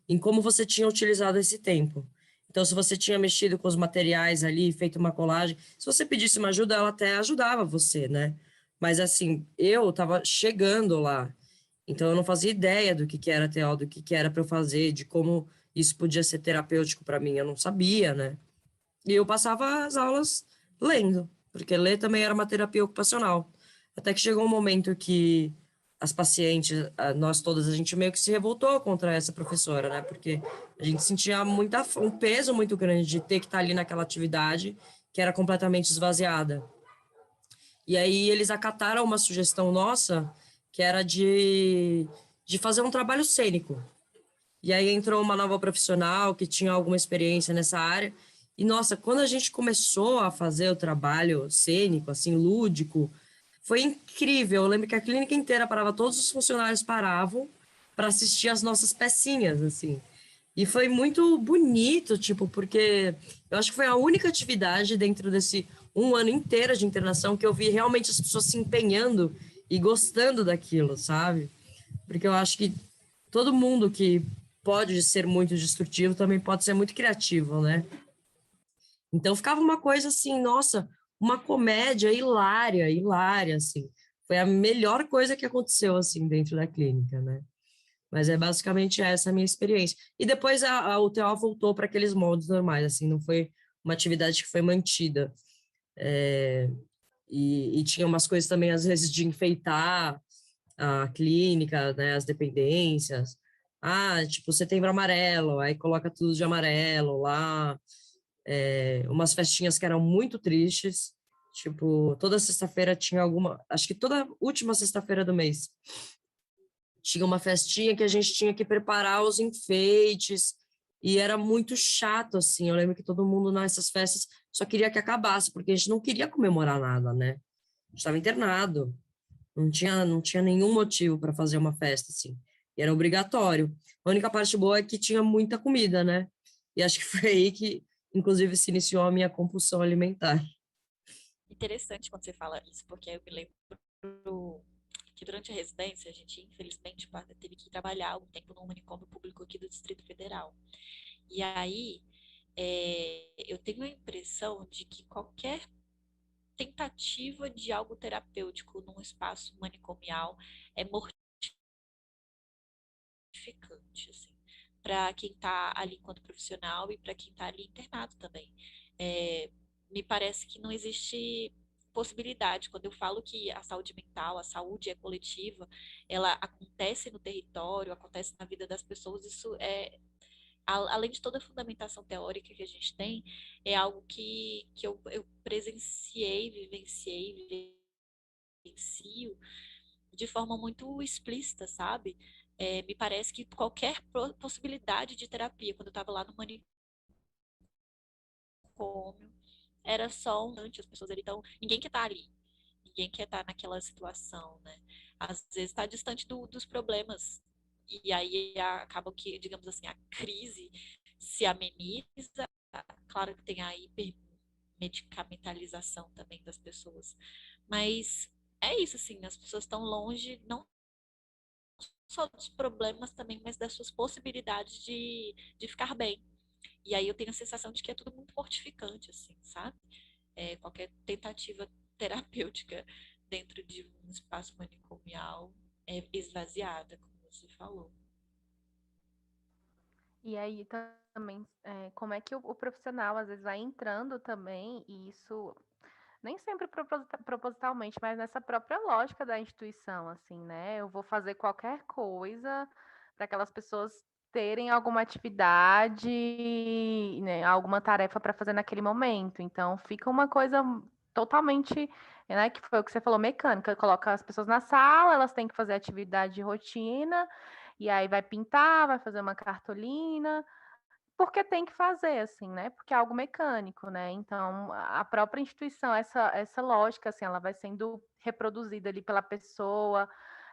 em como você tinha utilizado esse tempo. Então, se você tinha mexido com os materiais ali, feito uma colagem, se você pedisse uma ajuda, ela até ajudava você, né? Mas, assim, eu estava chegando lá, então eu não fazia ideia do que era TO, do que era para eu fazer, de como isso podia ser terapêutico para mim, eu não sabia, né? E eu passava as aulas lendo, porque ler também era uma terapia ocupacional. Até que chegou um momento que as pacientes, nós todas, a gente meio que se revoltou contra essa professora, né? Porque a gente sentia um peso muito grande de ter que estar ali naquela atividade que era completamente esvaziada. E aí eles acataram uma sugestão nossa, que era de fazer um trabalho cênico. E aí entrou uma nova profissional que tinha alguma experiência nessa área. E, nossa, quando a gente começou a fazer o trabalho cênico, assim, lúdico, foi incrível. Eu lembro que a clínica inteira parava, todos os funcionários paravam para assistir as nossas pecinhas, assim. E foi muito bonito, tipo, porque eu acho que foi a única atividade dentro desse 1 ano inteiro de internação que eu vi realmente as pessoas se empenhando e gostando daquilo, sabe? Porque eu acho que todo mundo que pode ser muito destrutivo também pode ser muito criativo, né? Então ficava uma coisa assim, nossa, uma comédia hilária, hilária, assim. Foi a melhor coisa que aconteceu, assim, dentro da clínica, né? Mas é basicamente essa a minha experiência. E depois a UTO voltou para aqueles moldes normais, assim, não foi uma atividade que foi mantida. E tinha umas coisas também, às vezes, de enfeitar a clínica, né, as dependências. Ah, tipo, Setembro Amarelo, aí coloca tudo de amarelo lá. Umas festinhas que eram muito tristes. Tipo, toda sexta-feira tinha alguma. Acho que toda última sexta-feira do mês tinha uma festinha que a gente tinha que preparar os enfeites. E era muito chato, assim. Eu lembro que todo mundo nessas festas só queria que acabasse, porque a gente não queria comemorar nada, né? A gente estava internado. Não tinha nenhum motivo para fazer uma festa, assim. E era obrigatório. A única parte boa é que tinha muita comida, né? E acho que foi aí que, inclusive, se iniciou a minha compulsão alimentar. Interessante quando você fala isso, porque eu me lembro que durante a residência a gente, infelizmente, teve que trabalhar um tempo num manicômio público aqui do Distrito Federal. E aí, eu tenho a impressão de que qualquer tentativa de algo terapêutico num espaço manicomial é mortificante, assim, para quem está ali enquanto profissional e para quem está ali internado também. Me parece que não existe possibilidade. Quando eu falo que a saúde mental, a saúde é coletiva, ela acontece no território, acontece na vida das pessoas, isso além de toda a fundamentação teórica que a gente tem, é algo que eu presenciei, vivencio de forma muito explícita, sabe? Me parece que qualquer possibilidade de terapia, quando eu estava lá no manicômio, era só as pessoas ali, então ninguém quer estar ali, ninguém quer estar naquela situação, né? Às vezes está distante dos problemas, e aí acaba que, digamos assim, a crise se ameniza, claro que tem a hipermedicamentalização também das pessoas, mas é isso, assim, as pessoas estão longe, não só dos problemas também, mas das suas possibilidades de ficar bem. E aí eu tenho a sensação de que é tudo muito mortificante, assim, sabe? Qualquer tentativa terapêutica dentro de um espaço manicomial é esvaziada, como você falou. E aí também, como é que o profissional às vezes vai entrando também, e isso nem sempre propositalmente, mas nessa própria lógica da instituição, assim, né? Eu vou fazer qualquer coisa para aquelas pessoas terem alguma atividade, né, alguma tarefa para fazer naquele momento. Então, fica uma coisa totalmente, né, que foi o que você falou, mecânica. Coloca as pessoas na sala, elas têm que fazer atividade de rotina, e aí vai pintar, vai fazer uma cartolina, porque tem que fazer, assim, né? Porque é algo mecânico, né? Então, a própria instituição, essa lógica, assim, ela vai sendo reproduzida ali pela pessoa,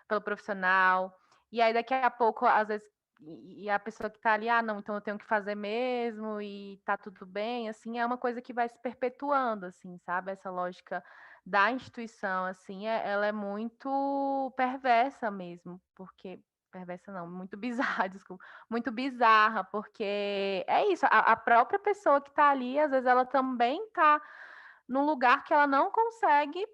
pelo profissional. E aí, daqui a pouco, às vezes, e a pessoa que está ali, ah, não, então eu tenho que fazer mesmo e tá tudo bem, assim, é uma coisa que vai se perpetuando, assim, sabe? Essa lógica da instituição, assim, ela é muito perversa mesmo, porque perversa não, muito bizarra, desculpa, muito bizarra, porque é isso, a própria pessoa que está ali, às vezes ela também está num lugar que ela não consegue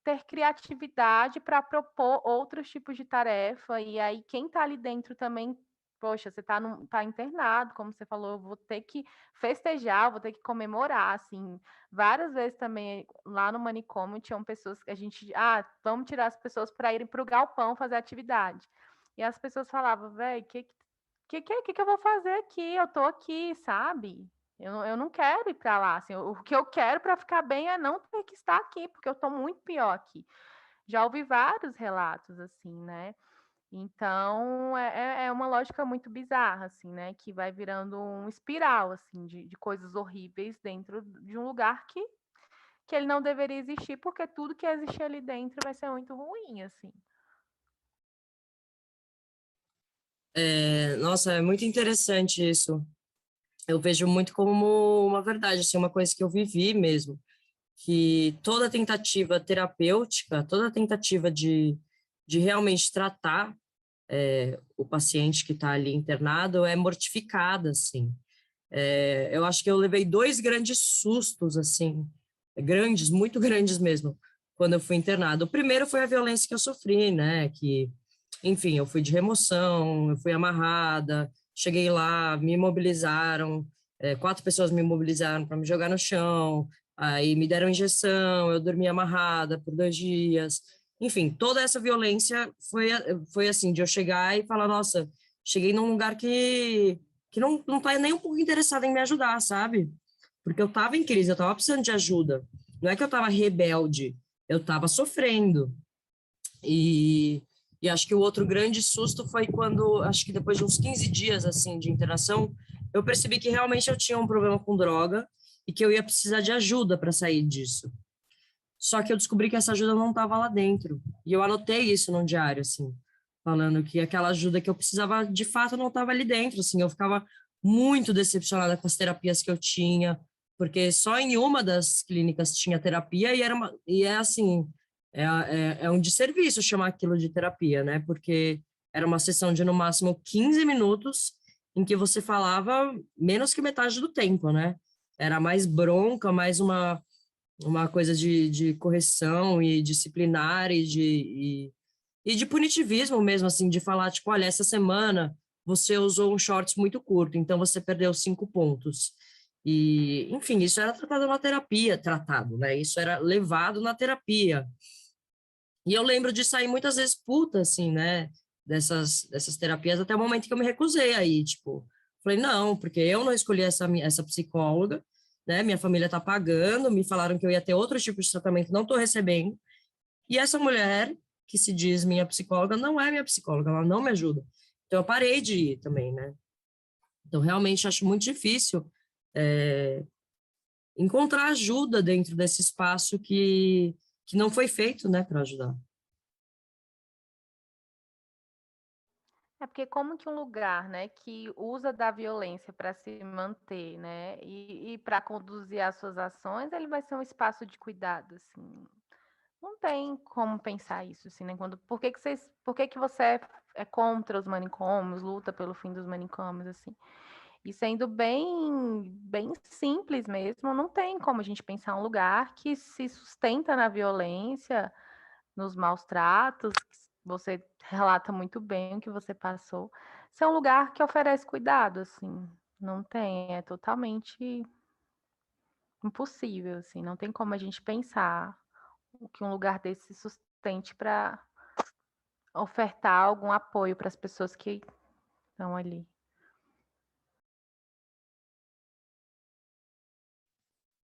ter criatividade para propor outros tipos de tarefa, e aí quem está ali dentro também, poxa, você tá internado, como você falou, eu vou ter que festejar, vou ter que comemorar, assim, várias vezes também lá no manicômio tinham pessoas que a gente, vamos tirar as pessoas para irem para o galpão fazer atividade. E as pessoas falavam, velho, que eu vou fazer aqui? Eu tô aqui, sabe? Eu não quero ir para lá. Assim, o que eu quero para ficar bem é não ter que estar aqui, porque eu tô muito pior aqui. Já ouvi vários relatos, assim, né? Então, é uma lógica muito bizarra, assim, né? Que vai virando um espiral, assim, de coisas horríveis dentro de um lugar que ele não deveria existir, porque tudo que existe ali dentro vai ser muito ruim, assim. Nossa, é muito interessante isso. Eu vejo muito como uma verdade, assim, uma coisa que eu vivi mesmo, que toda tentativa terapêutica, toda tentativa de realmente tratar o paciente que está ali internado é mortificada, assim. Eu acho que eu levei dois grandes sustos, assim, grandes, muito grandes mesmo, quando eu fui internado. O primeiro foi a violência que eu sofri, né, que, enfim, eu fui de remoção, eu fui amarrada, cheguei lá, me imobilizaram, 4 pessoas me imobilizaram para me jogar no chão, aí me deram injeção, eu dormi amarrada por 2 dias. Enfim, toda essa violência foi assim, de eu chegar e falar, nossa, cheguei num lugar que não tá nem um pouco interessada em me ajudar, sabe? Porque eu tava em crise, eu tava precisando de ajuda. Não é que eu tava rebelde, eu tava sofrendo. E, e acho que o outro grande susto foi quando, acho que depois de uns 15 dias, assim, de internação, eu percebi que realmente eu tinha um problema com droga e que eu ia precisar de ajuda para sair disso. Só que eu descobri que essa ajuda não estava lá dentro. E eu anotei isso num diário, assim, falando que aquela ajuda que eu precisava, de fato, não estava ali dentro, assim. Eu ficava muito decepcionada com as terapias que eu tinha, porque só em uma das clínicas tinha terapia e é assim, é um desserviço chamar aquilo de terapia, né? Porque era uma sessão de no máximo 15 minutos em que você falava menos que metade do tempo, né? Era mais bronca, mais uma coisa de correção e disciplinar e de punitivismo mesmo, assim, de falar, tipo, olha, essa semana você usou um shorts muito curto, então você perdeu 5 pontos. E, enfim, isso era tratado na terapia, tratado, né? Isso era levado na terapia. E eu lembro de sair muitas vezes puta, assim, né? Dessas terapias, até o momento que eu me recusei aí, tipo, falei, não, porque eu não escolhi essa psicóloga, né? Minha família tá pagando, me falaram que eu ia ter outro tipo de tratamento, não tô recebendo. E essa mulher, que se diz minha psicóloga, não é minha psicóloga, ela não me ajuda. Então eu parei de ir também, né? Então realmente acho muito difícil encontrar ajuda dentro desse espaço que não foi feito, né, para ajudar. É porque como que um lugar, né, que usa da violência para se manter, né, e para conduzir as suas ações, ele vai ser um espaço de cuidado, assim. Não tem como pensar isso, assim, né? Por que que você é contra os manicômios, luta pelo fim dos manicômios, assim? E sendo bem simples mesmo, não tem como a gente pensar um lugar que se sustenta na violência, nos maus tratos, que você relata muito bem o que você passou, ser um lugar que oferece cuidado, assim. Não tem, é totalmente impossível, assim, não tem como a gente pensar que um lugar desse se sustente para ofertar algum apoio para as pessoas que estão ali.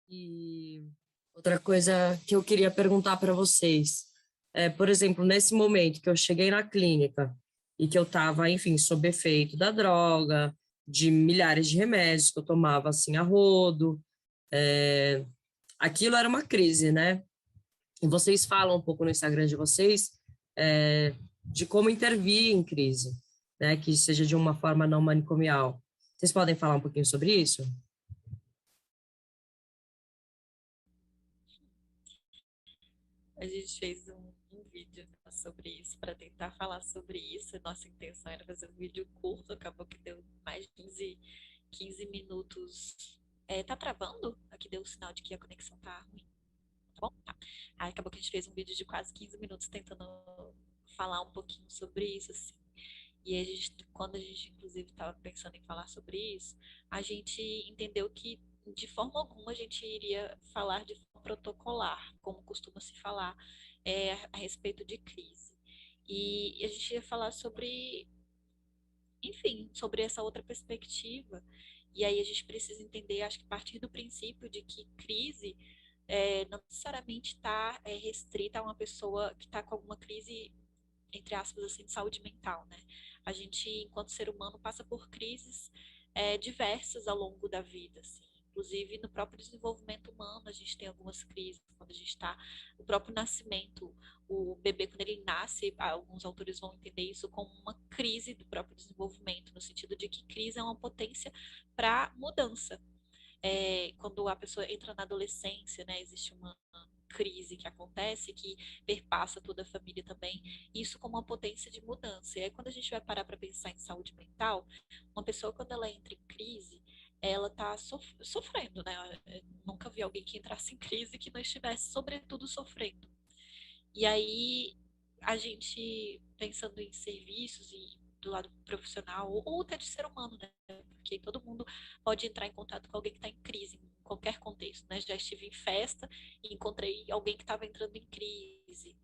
E outra coisa que eu queria perguntar para vocês é, por exemplo, nesse momento que eu cheguei na clínica e que eu estava, enfim, sob efeito da droga, de milhares de remédios que eu tomava assim a rodo, é, aquilo era uma crise, né? E vocês falam um pouco no Instagram de vocês de como intervir em crise, né? Que seja de uma forma não manicomial. Vocês podem falar um pouquinho sobre isso? A gente fez um vídeo sobre isso para tentar falar sobre isso. Nossa intenção era fazer um vídeo curto, acabou que deu mais de 15 minutos. Tá travando? Aqui deu o sinal de que a conexão tá ruim. Tá bom? Tá. Aí acabou que a gente fez um vídeo de quase 15 minutos tentando falar um pouquinho sobre isso, assim. E a gente, quando a gente, inclusive, estava pensando em falar sobre isso, a gente entendeu que, de forma alguma, a gente iria falar de forma protocolar, como costuma se falar, a respeito de crise. E a gente ia falar sobre, enfim, sobre essa outra perspectiva. E aí a gente precisa entender, acho que a partir do princípio de que crise não necessariamente está restrita a uma pessoa que está com alguma crise, entre aspas, assim, de saúde mental, né? A gente, enquanto ser humano, passa por crises diversas ao longo da vida, assim. Inclusive, no próprio desenvolvimento humano, a gente tem algumas crises. Quando a gente está... O próprio nascimento, o bebê, quando ele nasce, alguns autores vão entender isso como uma crise do próprio desenvolvimento, no sentido de que crise é uma potência para mudança. Quando a pessoa entra na adolescência, né, existe uma crise que acontece, que perpassa toda a família também, isso como uma potência de mudança. E aí, quando a gente vai parar para pensar em saúde mental, uma pessoa, quando ela entra em crise, ela está sofrendo, né? Eu nunca vi alguém que entrasse em crise que não estivesse, sobretudo, sofrendo. E aí, a gente, pensando em serviços e do lado profissional, ou até de ser humano, né? Porque todo mundo pode entrar em contato com alguém que está em crise, em qualquer contexto, né? Já estive em festa e encontrei alguém que estava entrando em crise.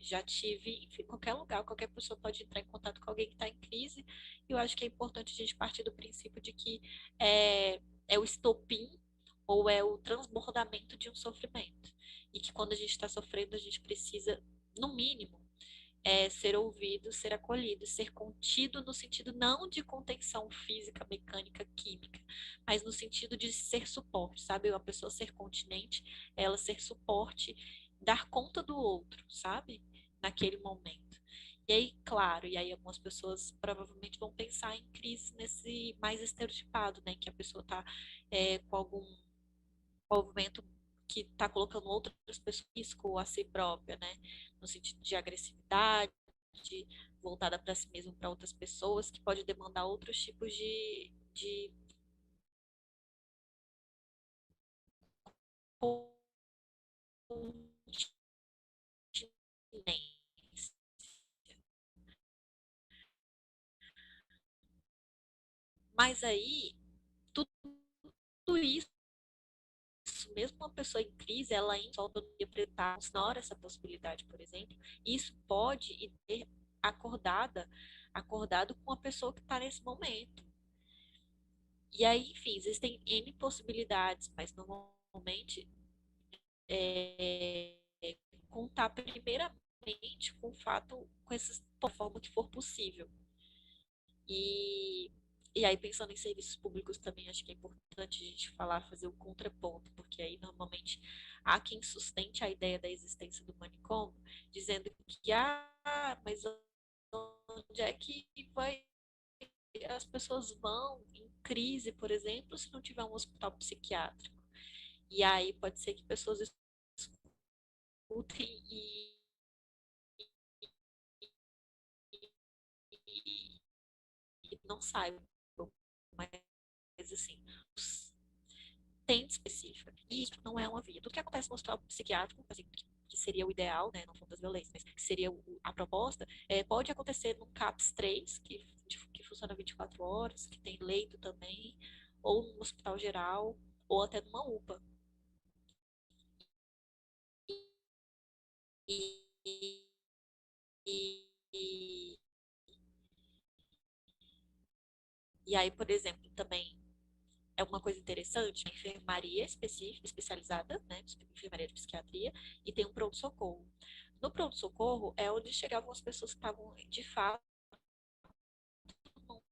Já tive, enfim, qualquer lugar, qualquer pessoa pode entrar em contato com alguém que está em crise. E eu acho que é importante a gente partir do princípio de que é o estopim ou é o transbordamento de um sofrimento. E que quando a gente está sofrendo, a gente precisa, no mínimo, ser ouvido, ser acolhido, ser contido no sentido não de contenção física, mecânica, química, mas no sentido de ser suporte, sabe? A pessoa ser continente, ela ser suporte, dar conta do outro, sabe? Naquele momento. E aí, claro, e aí algumas pessoas provavelmente vão pensar em crise nesse mais estereotipado, né? Que a pessoa está com algum movimento que está colocando outras pessoas em risco a si própria, né? No sentido de agressividade, voltada para si mesmo, para outras pessoas, que pode demandar outros tipos de continência. Mas aí, tudo isso, mesmo uma pessoa em crise, ela ainda só poderia apresentar, ignora essa possibilidade, por exemplo, e isso pode ir ter acordado com a pessoa que está nesse momento. E aí, enfim, existem N possibilidades, mas normalmente é, contar primeiramente com o fato, com essas, da forma que for possível. E, e aí, pensando em serviços públicos também, acho que é importante a gente falar, fazer o contraponto, porque aí normalmente há quem sustente a ideia da existência do manicômio, dizendo que, mas onde é que vai, as pessoas vão em crise, por exemplo, se não tiver um hospital psiquiátrico? E aí pode ser que pessoas escutem e não saibam, mas assim, tem específica. E isso não é uma via. Tudo que acontece no hospital psiquiátrico, assim, que seria o ideal, né, no fundo das violências, mas que seria a proposta, pode acontecer num CAPS 3, que funciona 24 horas, que tem leito também, ou no hospital geral, ou até numa UPA. E, e, e, e aí, por exemplo, também é uma coisa interessante, a enfermaria específica, especializada, né, enfermaria de psiquiatria, e tem um pronto-socorro. No pronto-socorro é onde chegavam as pessoas que estavam, de fato,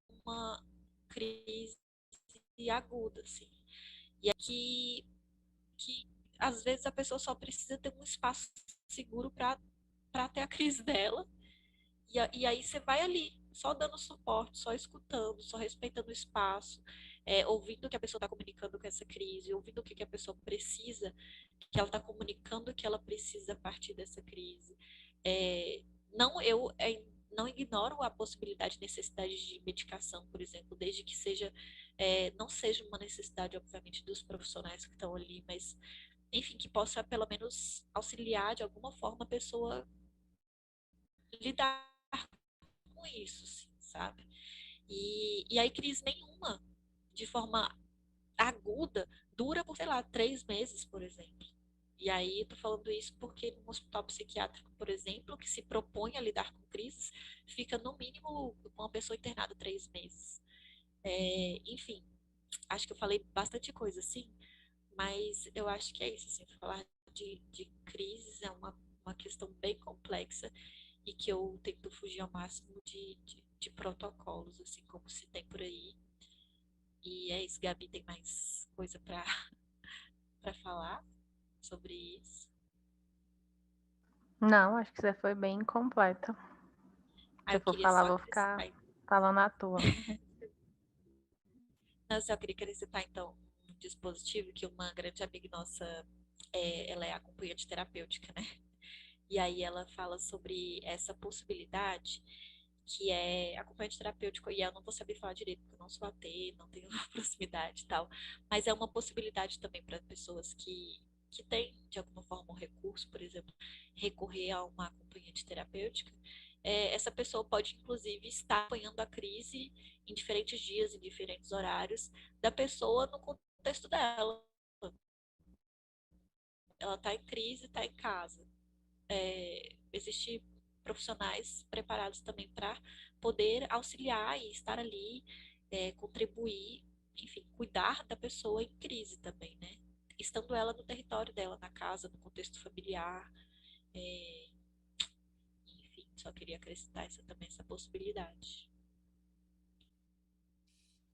numa crise aguda, assim. E aqui que às vezes a pessoa só precisa ter um espaço seguro para ter a crise dela. E aí você vai ali, só dando suporte, só escutando, só respeitando o espaço, ouvindo o que a pessoa está comunicando com essa crise, ouvindo o que a pessoa precisa, que ela está comunicando que ela precisa a partir dessa crise. É, não, eu não ignoro a possibilidade de necessidade de medicação, por exemplo, desde que seja, não seja uma necessidade, obviamente, dos profissionais que estão ali, mas, enfim, que possa pelo menos auxiliar de alguma forma a pessoa lidar com isso, assim, sabe? E aí, crise nenhuma, de forma aguda, dura por, sei lá, 3 meses, por exemplo. E aí, eu tô falando isso porque num hospital psiquiátrico, por exemplo, que se propõe a lidar com crises, fica no mínimo uma pessoa internada 3 meses. Enfim, acho que eu falei bastante coisa, assim, mas eu acho que é isso, assim, falar de crises é uma questão bem complexa e que eu tento fugir ao máximo de protocolos, assim, como se tem por aí. E é isso, Gabi, tem mais coisa para para falar sobre isso? Não, acho que você foi bem completa. Se Ah, eu eu for queria falar, só vou ficar acrescentar, falando à toa. não, só queria acrescentar, então, um dispositivo que uma grande amiga nossa, ela é acompanhante terapêutica, né? E aí ela fala sobre essa possibilidade que é acompanhante terapêutico, e eu não vou saber falar direito, porque eu não sou AT, não tenho proximidade e tal, mas é uma possibilidade também para pessoas que têm, de alguma forma, um recurso, por exemplo, recorrer a uma acompanhante terapêutica. Essa pessoa pode, inclusive, estar apanhando a crise em diferentes dias, em diferentes horários, da pessoa no contexto dela. Ela está em crise, está em casa. Existem profissionais preparados também para poder auxiliar e estar ali, contribuir, enfim, cuidar da pessoa em crise também, né? Estando ela no território dela, na casa, no contexto familiar, é, enfim, só queria acrescentar também essa possibilidade.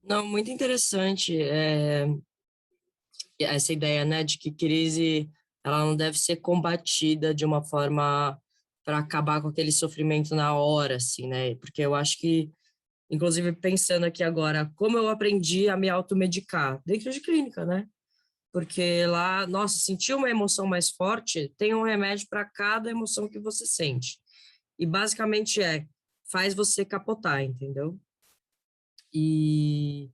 Não, muito interessante essa ideia, né, de que crise ela não deve ser combatida de uma forma para acabar com aquele sofrimento na hora, assim, né? Porque eu acho que, inclusive pensando aqui agora, como eu aprendi a me automedicar dentro de clínica, né? Porque lá, nossa, sentir uma emoção mais forte, tem um remédio para cada emoção que você sente. E basicamente faz você capotar, entendeu? E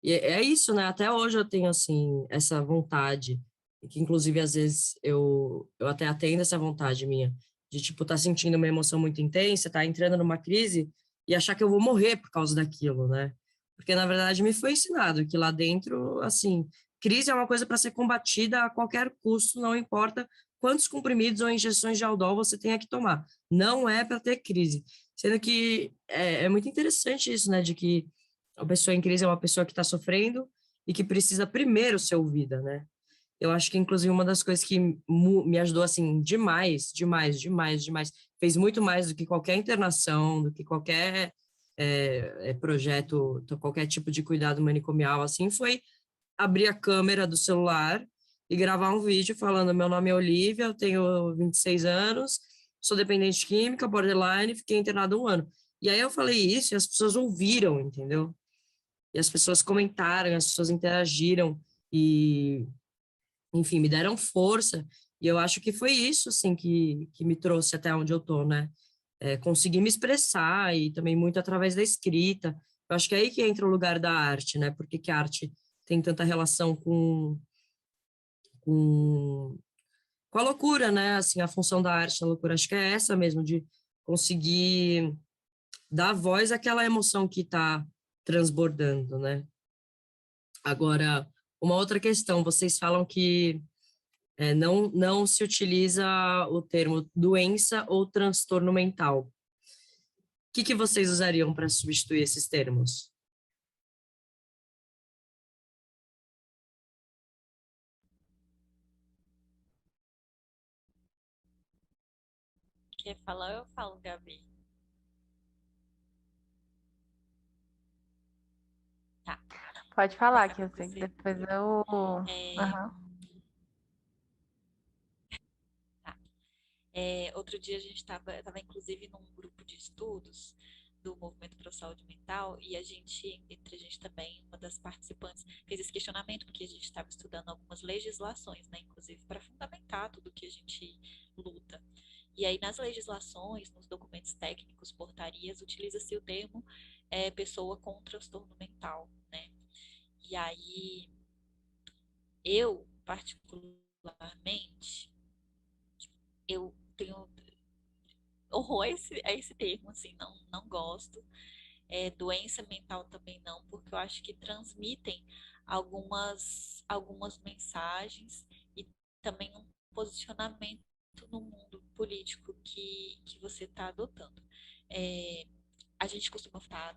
e é isso, né? Até hoje eu tenho, assim, essa vontade, e que inclusive às vezes eu até atendo essa vontade minha, de, tipo, tá sentindo uma emoção muito intensa, tá entrando numa crise e achar que eu vou morrer por causa daquilo, né? Porque, na verdade, me foi ensinado que lá dentro, assim, crise é uma coisa para ser combatida a qualquer custo, não importa quantos comprimidos ou injeções de Aldol você tenha que tomar. Não é para ter crise. Sendo que é muito interessante isso, né? De que a pessoa em crise é uma pessoa que está sofrendo e que precisa primeiro ser ouvida, né? Eu acho que, inclusive, uma das coisas que me ajudou, assim, demais, demais, demais, demais, fez muito mais do que qualquer internação, do que qualquer projeto, qualquer tipo de cuidado manicomial, assim, foi abrir a câmera do celular e gravar um vídeo falando: meu nome é Olivia, eu tenho 26 anos, sou dependente de química, borderline, fiquei internada 1 ano. E aí eu falei isso e as pessoas ouviram, entendeu? E as pessoas comentaram, as pessoas interagiram e, enfim, me deram força. E eu acho que foi isso, assim, que me trouxe até onde eu tô, né? Conseguir me expressar e também muito através da escrita. Eu acho que é aí que entra o lugar da arte, né? Por que que a arte tem tanta relação com, com a loucura, né? Assim, a função da arte na loucura, acho que é essa mesmo, de conseguir dar voz àquela emoção que está transbordando, né? Agora, uma outra questão, vocês falam que não se utiliza o termo doença ou transtorno mental. O que vocês usariam para substituir esses termos? Quer falar? Eu falo, Gabi. Tá, Pode vou falar começar que com eu sei que você. depois eu. É, Aham. tá. Outro dia a gente estava inclusive num grupo de estudos do Movimento para a Saúde Mental e entre a gente também, uma das participantes, fez esse questionamento porque a gente estava estudando algumas legislações, né, inclusive para fundamentar tudo que a gente luta. E aí nas legislações, nos documentos técnicos, portarias, utiliza-se o termo pessoa com transtorno mental, né? E aí eu particularmente eu tenho horror a esse termo, assim, não gosto. Doença mental também não, porque eu acho que transmitem algumas mensagens e também um posicionamento no mundo político que você está adotando. É, a gente costuma falar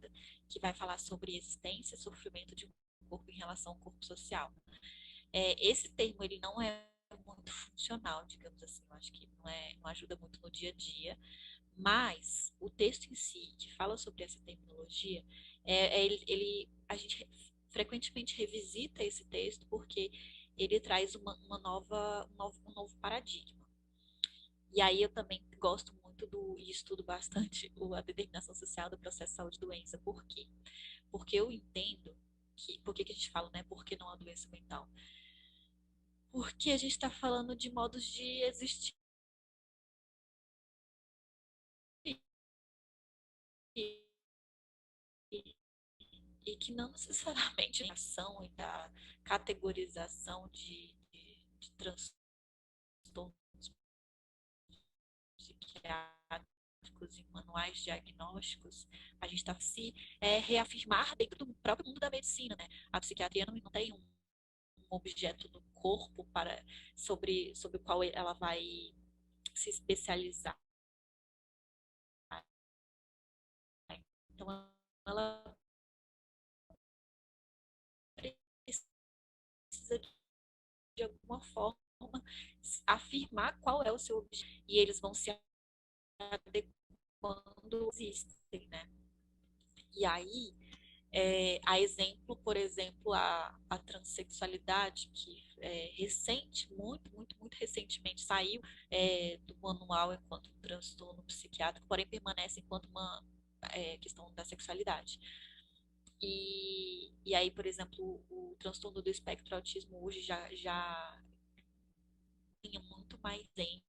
que vai falar sobre existência e sofrimento de um corpo em relação ao corpo social. Esse termo ele não é muito funcional, digamos assim, eu acho que não ajuda muito no dia a dia, mas o texto em si, que fala sobre essa terminologia, a gente frequentemente revisita esse texto porque ele traz um novo paradigma. E aí eu também gosto muito e estudo bastante a determinação social do processo de saúde e doença. Por quê? Porque eu entendo por que a gente fala, né? Por que não a doença mental? Porque a gente está falando de modos de existir e que não necessariamente a ação e da categorização de transtornos psiquiátricos e manuais diagnósticos, a gente está se reafirmar dentro do próprio mundo da medicina, né? A psiquiatria não tem um objeto no corpo sobre o qual ela vai se especializar. Então, ela precisa de alguma forma afirmar qual é o seu objetivo e eles vão se adequando existem, né? E aí, a exemplo, por exemplo, a transexualidade, que muito recentemente saiu do manual enquanto um transtorno psiquiátrico, porém permanece enquanto uma questão da sexualidade. E aí, por exemplo, o transtorno do espectro autismo hoje já tem muito mais ênfase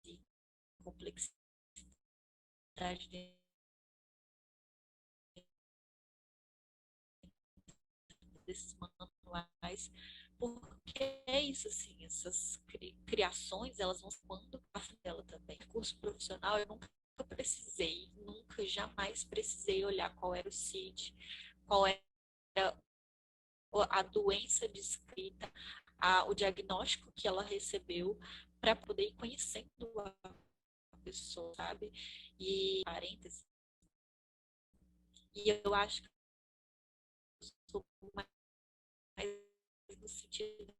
e complexidade desses manuais, porque é isso, assim, essas criações, elas vão quando a dela também. Curso profissional, eu nunca, jamais precisei olhar qual era o CID, qual era a doença descrita, o diagnóstico que ela recebeu, para poder ir conhecendo a pessoa, sabe? E parênteses, e eu acho que eu sou mais no sentido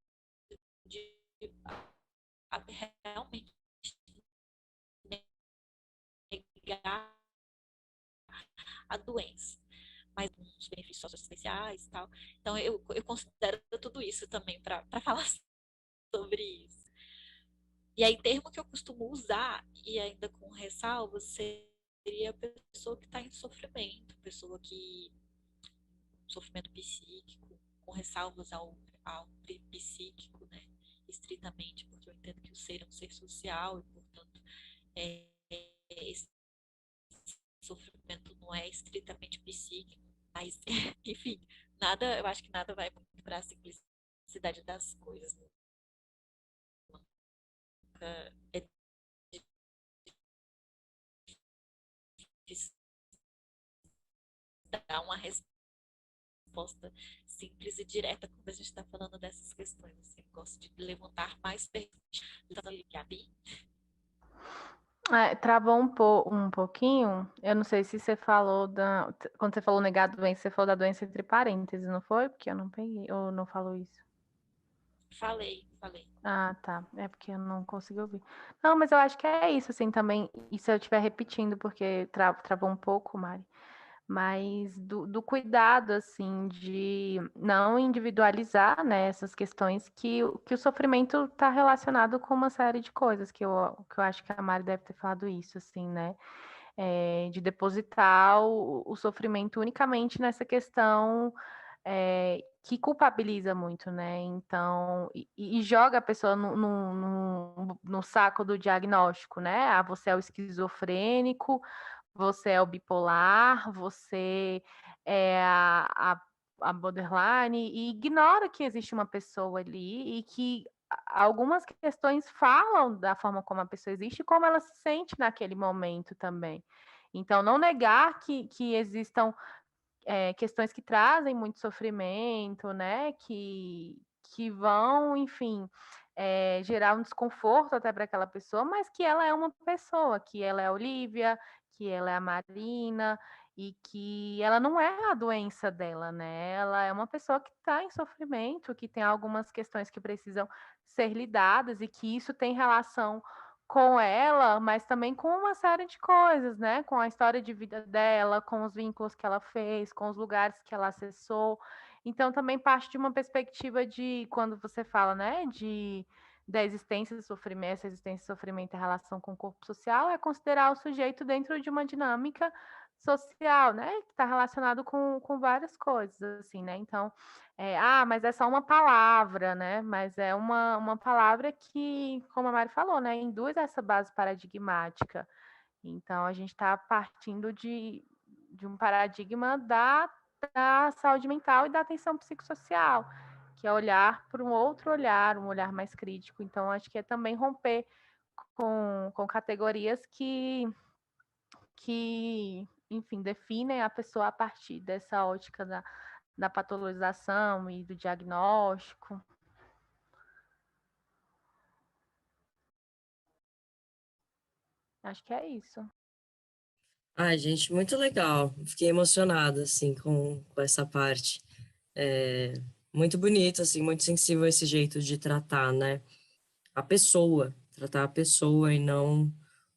de realmente negar a doença, mas uns benefícios socioassistenciais e tal. Então, eu considero tudo isso também para falar sobre isso. E aí, termo que eu costumo usar, e ainda com ressalva, seria a pessoa que está em sofrimento, pessoa que sofrimento psíquico, com ressalvas ao psíquico, né, estritamente, porque eu entendo que o ser é um ser social e, portanto, esse sofrimento não é estritamente psíquico, mas, enfim, nada, eu acho que nada vai muito para a simplicidade das coisas, né? É difícil dar uma resposta simples e direta quando a gente está falando dessas questões. Assim, eu gosto de levantar mais perguntas que a Bi. Travou um pouquinho. Eu não sei se você falou quando você falou negar a doença, você falou da doença entre parênteses, não foi? Porque eu não peguei, ou não falou isso. Falei. Ah, tá. É porque eu não consegui ouvir. Não, mas eu acho que é isso, assim, também. E se eu estiver repetindo, porque travou um pouco, Mari. Mas do cuidado, assim, de não individualizar, né, essas questões que o sofrimento está relacionado com uma série de coisas, que eu acho que a Mari deve ter falado isso, assim, né? De depositar o sofrimento unicamente nessa questão que culpabiliza muito, né? Então, e joga a pessoa no saco do diagnóstico, né? Ah, você é o esquizofrênico, você é o bipolar, você é a borderline, e ignora que existe uma pessoa ali e que algumas questões falam da forma como a pessoa existe e como ela se sente naquele momento também. Então, não negar que existam questões que trazem muito sofrimento, né? Que vão, enfim, gerar um desconforto até para aquela pessoa, mas que ela é uma pessoa, que ela é a Olivia, que ela é a Marina, e que ela não é a doença dela, né? Ela é uma pessoa que está em sofrimento, que tem algumas questões que precisam ser lidadas e que isso tem relação com ela, mas também com uma série de coisas, né? Com a história de vida dela, com os vínculos que ela fez, com os lugares que ela acessou. Então, também parte de uma perspectiva de, quando você fala, né, da existência do sofrimento, essa existência do sofrimento em relação com o corpo social, é considerar o sujeito dentro de uma dinâmica social, né, que está relacionado com várias coisas, assim, né? Então, mas é só uma palavra, né? Mas é uma palavra que, como a Mari falou, né, induz essa base paradigmática. Então, a gente está partindo de um paradigma da saúde mental e da atenção psicossocial, que é olhar para um olhar mais crítico. Então, acho que é também romper com categorias enfim, definem a pessoa a partir dessa ótica da patologização e do diagnóstico. Acho que é isso. Ai, gente, muito legal. Fiquei emocionada, assim, com essa parte. Muito bonito, assim, muito sensível esse jeito de tratar, né? Tratar a pessoa e não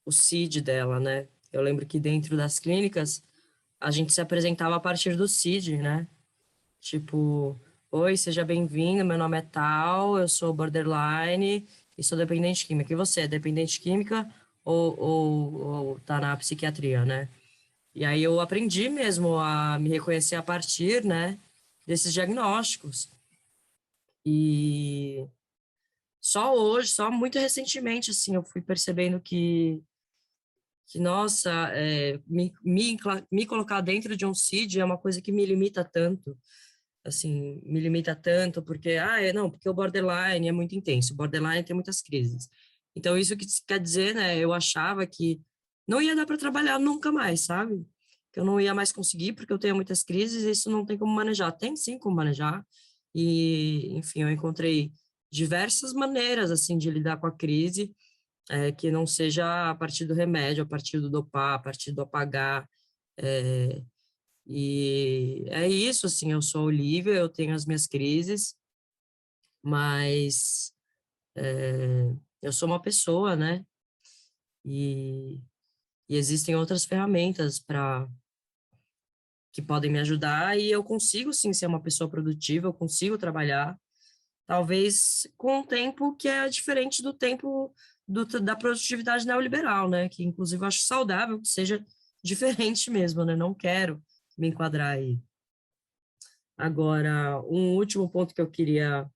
o CID dela, né? Eu lembro que dentro das clínicas, a gente se apresentava a partir do CID, né? Tipo, oi, seja bem-vindo, meu nome é tal, eu sou borderline e sou dependente química. E você, é dependente química ou tá na psiquiatria, né? E aí eu aprendi mesmo a me reconhecer a partir, né, desses diagnósticos. E só hoje, só muito recentemente, assim, eu fui percebendo nossa, me colocar dentro de um CID é uma coisa que me limita tanto, assim, me limita tanto, porque, não, porque o borderline é muito intenso, o borderline tem muitas crises. Então, isso que quer dizer, né, eu achava que não ia dar para trabalhar nunca mais, sabe? Que eu não ia mais conseguir, porque eu tenho muitas crises e isso não tem como manejar. Tem sim como manejar, e, enfim, eu encontrei diversas maneiras, assim, de lidar com a crise, que não seja a partir do remédio, a partir do dopar, a partir do apagar, e é isso, assim, eu sou Olivia, eu tenho as minhas crises, mas eu sou uma pessoa, né? E, e existem outras ferramentas que podem me ajudar e eu consigo, sim, ser uma pessoa produtiva, eu consigo trabalhar, talvez com um tempo que é diferente do tempo da produtividade neoliberal, né? Que, inclusive, eu acho saudável que seja diferente mesmo, né? Não quero me enquadrar aí. Agora, um último ponto que eu queria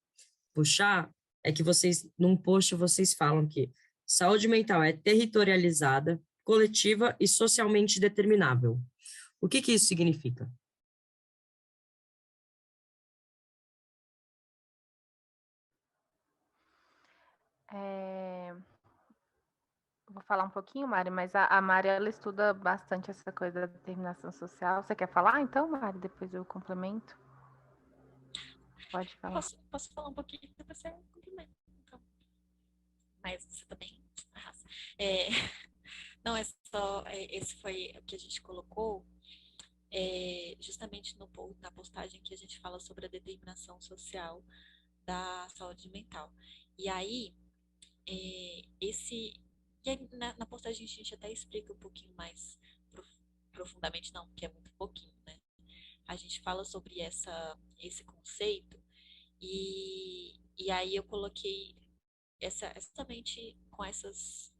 puxar é que vocês, num post, vocês falam que saúde mental é territorializada, coletiva e socialmente determinável. O que isso significa? Vou falar um pouquinho, Mari, mas a Mari, ela estuda bastante essa coisa da determinação social. Você quer falar, então, Mari? Depois eu complemento. Pode falar. Posso falar um pouquinho, depois você complementa. Então. Mas você também arrasa. Não, esse foi o que a gente colocou justamente na postagem que a gente fala sobre a determinação social da saúde mental. E aí, na postagem a gente até explica um pouquinho mais profundamente, não, porque é muito pouquinho, né? A gente fala sobre esse conceito e aí eu coloquei exatamente com essas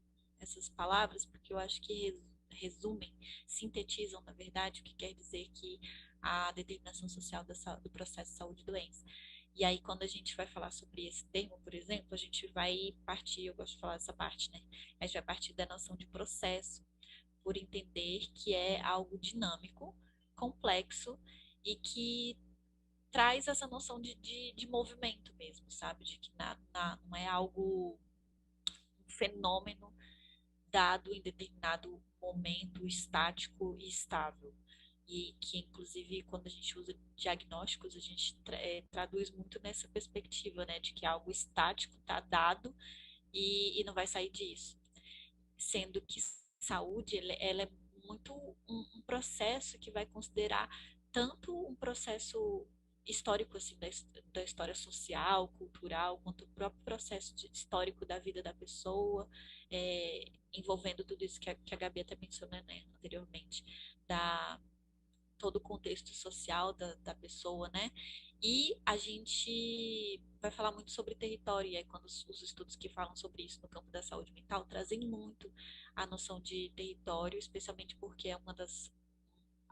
palavras, porque eu acho que resumem, sintetizam, na verdade, o que quer dizer que a determinação social do processo de saúde e doença. E aí, quando a gente vai falar sobre esse termo, por exemplo, a gente vai partir, eu gosto de falar essa parte, né? A gente vai partir da noção de processo, por entender que é algo dinâmico, complexo e que traz essa noção de movimento mesmo, sabe? De que não é algo, um fenômeno dado em determinado momento estático e estável. E que, inclusive, quando a gente usa diagnósticos, a gente traduz muito nessa perspectiva, né? De que algo estático está dado e não vai sair disso. Sendo que saúde, ela é muito um processo que vai considerar tanto um processo histórico assim da história social, cultural, quanto o próprio processo histórico da vida da pessoa, envolvendo tudo isso que a Gabi até mencionou, né, anteriormente, da todo o contexto social da pessoa, né? E a gente vai falar muito sobre território, e aí quando os estudos que falam sobre isso no campo da saúde mental trazem muito a noção de território, especialmente porque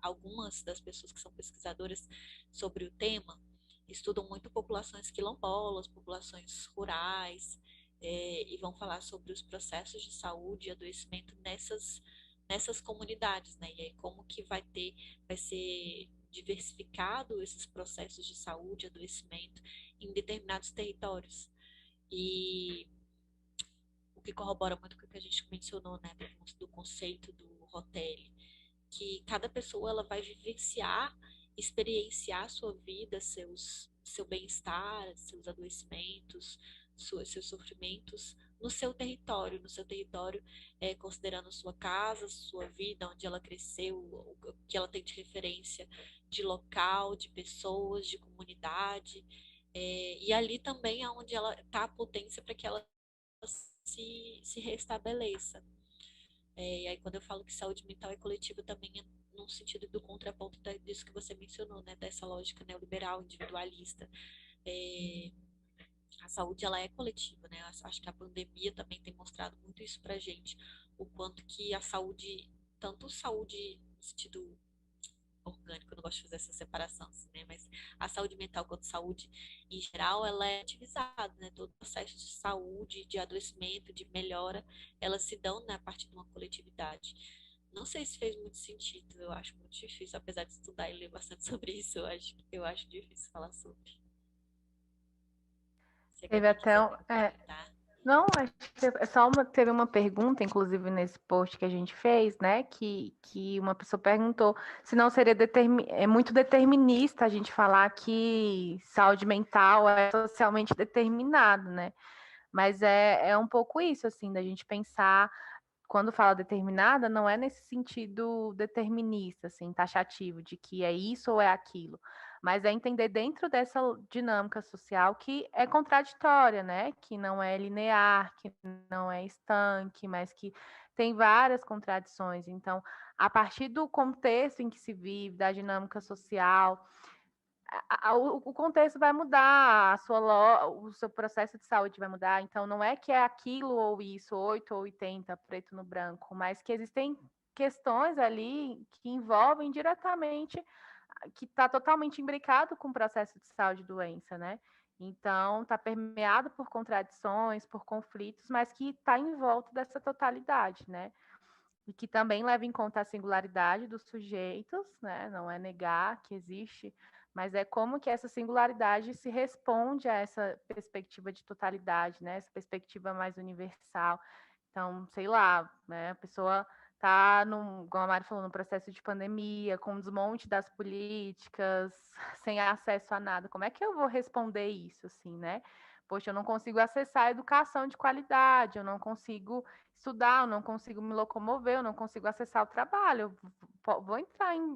algumas das pessoas que são pesquisadoras sobre o tema estudam muito populações quilombolas, populações rurais, e vão falar sobre os processos de saúde e adoecimento nessas comunidades, né? E aí como que vai ser diversificado esses processos de saúde e adoecimento em determinados territórios. E o que corrobora muito com o que a gente mencionou, né, do conceito do Rotelli, que cada pessoa ela vai vivenciar, experienciar sua vida, seu bem-estar, seus adoecimentos, seus sofrimentos no seu território, considerando sua casa, sua vida, onde ela cresceu, o que ela tem de referência de local, de pessoas, de comunidade, e ali também é onde ela está a potência para que ela se restabeleça. E aí, quando eu falo que saúde mental é coletiva, também é no sentido do contraponto disso que você mencionou, né? Dessa lógica neoliberal, individualista. É, a saúde, ela é coletiva, né? Acho que a pandemia também tem mostrado muito isso pra gente. O quanto que a saúde, tanto saúde no sentido orgânico, eu não gosto de fazer essa separação, assim, né? Mas a saúde mental quanto saúde em geral, ela é ativizada, né? Todo o processo de saúde, de adoecimento, de melhora, elas se dão, né, a partir de uma coletividade. Não sei se fez muito sentido, eu acho muito difícil, apesar de estudar e ler bastante sobre isso, eu acho difícil falar sobre. Se a Teve Gabi até quiser um, complementar. não, acho que teve uma pergunta, inclusive nesse post que a gente fez, né? Que uma pessoa perguntou se não seria muito determinista a gente falar que saúde mental é socialmente determinado, né? Mas é um pouco isso, assim, da gente pensar, quando fala determinada, não é nesse sentido determinista, assim, taxativo, de que é isso ou é aquilo, mas é entender dentro dessa dinâmica social que é contraditória, né? Que não é linear, que não é estanque, mas que tem várias contradições. Então, a partir do contexto em que se vive, da dinâmica social, o contexto vai mudar, o seu processo de saúde vai mudar. Então, não é que é aquilo ou isso, 8 ou 80, preto no branco, mas que existem questões ali que envolvem diretamente, que está totalmente imbricado com o processo de saúde e doença, né? Então, está permeado por contradições, por conflitos, mas que está em volta dessa totalidade, né? E que também leva em conta a singularidade dos sujeitos, né? Não é negar que existe, mas é como que essa singularidade se responde a essa perspectiva de totalidade, né? Essa perspectiva mais universal. Então, sei lá, né? A pessoa está, como a Mari falou, num processo de pandemia, com um desmonte das políticas, sem acesso a nada. Como é que eu vou responder isso, assim, né? Poxa, eu não consigo acessar a educação de qualidade, eu não consigo estudar, eu não consigo me locomover, eu não consigo acessar o trabalho.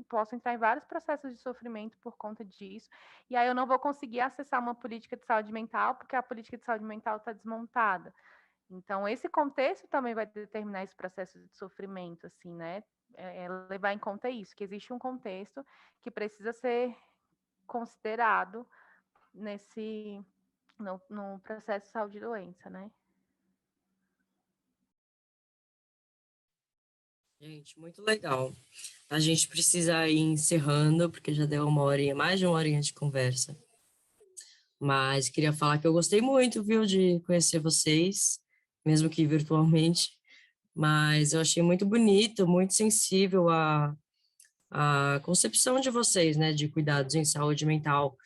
Posso entrar em vários processos de sofrimento por conta disso, e aí eu não vou conseguir acessar uma política de saúde mental, porque a política de saúde mental está desmontada. Então, esse contexto também vai determinar esse processo de sofrimento, assim, né? É levar em conta isso, que existe um contexto que precisa ser considerado no processo de saúde e doença, né? Gente, muito legal. A gente precisa ir encerrando, porque já deu uma horinha, mais de uma horinha de conversa. Mas queria falar que eu gostei muito, viu, de conhecer vocês, mesmo que virtualmente. Mas eu achei muito bonito, muito sensível a concepção de vocês, né, de cuidados em saúde mental.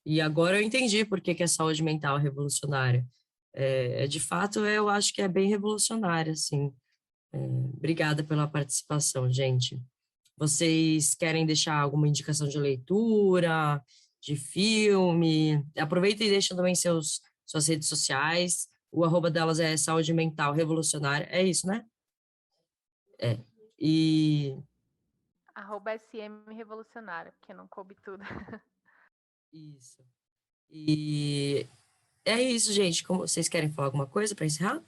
E agora eu entendi por que que a saúde mental é revolucionária. De fato, eu acho que é bem revolucionária, assim. Obrigada pela participação, gente. Vocês querem deixar alguma indicação de leitura, de filme? Aproveita e deixa também suas redes sociais. O arroba delas é Saúde Mental Revolucionária. É isso, né? É. E @SM Revolucionária, porque não coube tudo. isso. E é isso, gente. Como vocês querem falar alguma coisa para encerrar?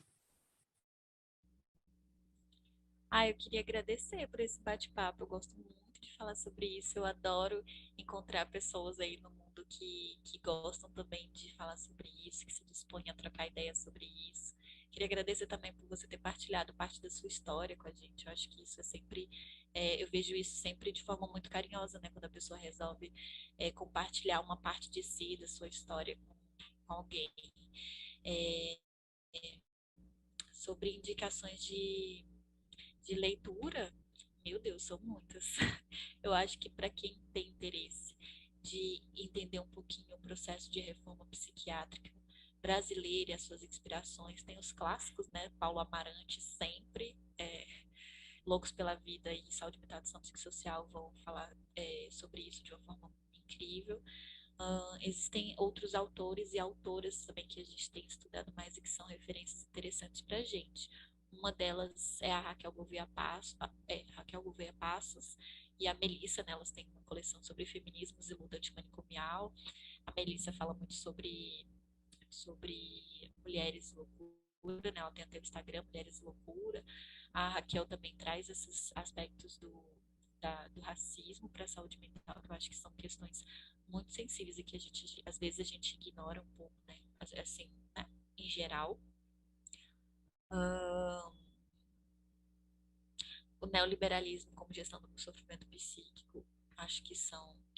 Ah, eu queria agradecer por esse bate-papo. Eu gosto muito de falar sobre isso. Eu adoro encontrar pessoas aí no mundo que gostam também de falar sobre isso, que se dispõem a trocar ideias sobre isso. Queria agradecer também por você ter partilhado parte da sua história com a gente. Eu acho que isso é sempre, eu vejo isso sempre de forma muito carinhosa, né? Quando a pessoa resolve, compartilhar uma parte de si, da sua história com alguém. É, sobre indicações de leitura, meu Deus, são muitas. Eu acho que para quem tem interesse de entender um pouquinho o processo de reforma psiquiátrica brasileira e as suas inspirações, tem os clássicos, né? Paulo Amarante, sempre. Loucos pela Vida e Saúde Mental e Ação Psicossocial vão falar sobre isso de uma forma incrível. Existem outros autores e autoras também que a gente tem estudado mais e que são referências interessantes para a gente. Uma delas é a Raquel Gouveia Passos e a Melissa, né, elas têm uma coleção sobre feminismos e luta antimanicomial. A Melissa fala muito sobre mulheres loucura, né? Ela tem até o Instagram, Mulheres Loucura. A Raquel também traz esses aspectos do racismo para a saúde mental, que eu acho que são questões muito sensíveis e que às vezes a gente ignora um pouco, né? Assim, né? Em geral. O neoliberalismo como gestão do sofrimento psíquico, acho que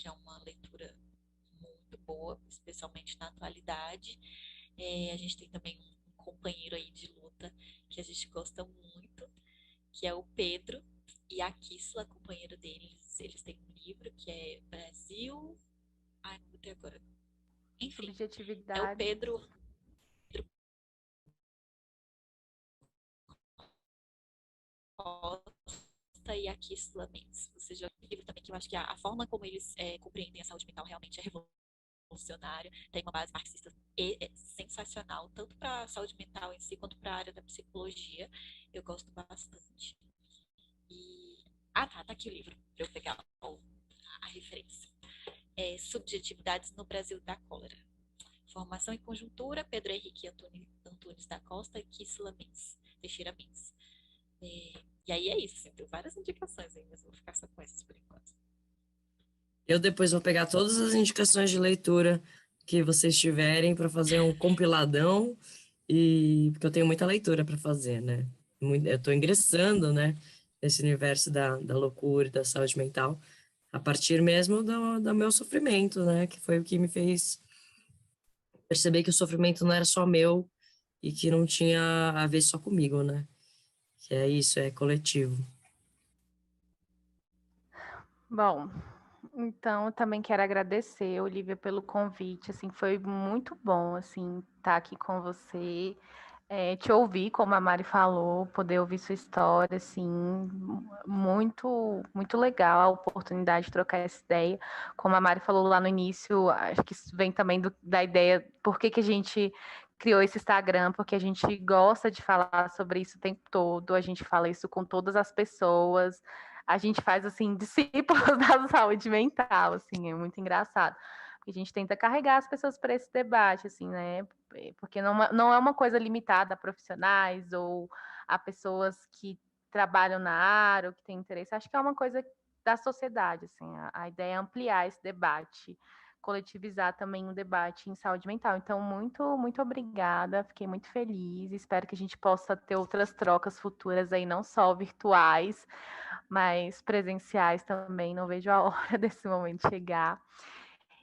é uma leitura muito boa, especialmente na atualidade. A gente tem também um companheiro aí de luta que a gente gosta muito, que é o Pedro, e a Kissla, companheiro deles. Eles têm um livro que é Brasil. Ai, não vou ter agora. Enfim, é o Subjetividade. Pedro Costa e a Kissla Mendes. Você já viu livro também que eu acho que a forma como eles compreendem a saúde mental realmente é revolucionária. Tem uma base marxista sensacional, tanto para a saúde mental em si, quanto para a área da psicologia. Eu gosto bastante. E... Ah, tá aqui o livro, para eu pegar a referência. Subjetividades no Brasil da Cólera. Formação e Conjuntura, Pedro Henrique Antunes da Costa e Kissla Teixeira Mendes. E aí é isso, assim, tem várias indicações aí, mas vou ficar só com essas por enquanto. Eu depois vou pegar todas as indicações de leitura que vocês tiverem para fazer um compiladão porque eu tenho muita leitura para fazer, né? Eu estou ingressando, né, nesse universo da loucura e da saúde mental a partir mesmo do meu sofrimento, né, que foi o que me fez perceber que o sofrimento não era só meu e que não tinha a ver só comigo, né? Que é isso, é coletivo. Bom, então eu também quero agradecer, Olivia, pelo convite, assim, foi muito bom, assim, estar aqui com você, te ouvir, como a Mari falou, poder ouvir sua história, assim, muito, muito legal a oportunidade de trocar essa ideia. Como a Mari falou lá no início, acho que isso vem também da ideia, por que a gente criou esse Instagram, porque a gente gosta de falar sobre isso o tempo todo, a gente fala isso com todas as pessoas, a gente faz, assim, discípulos da saúde mental, assim, é muito engraçado. Porque a gente tenta carregar as pessoas para esse debate, assim, né? Porque não é uma coisa limitada a profissionais ou a pessoas que trabalham na área ou que têm interesse. Acho que é uma coisa da sociedade, assim, a ideia é ampliar esse debate, coletivizar também o debate em saúde mental. Então, muito, muito obrigada, fiquei muito feliz, espero que a gente possa ter outras trocas futuras aí, não só virtuais, mas presenciais também, não vejo a hora desse momento chegar.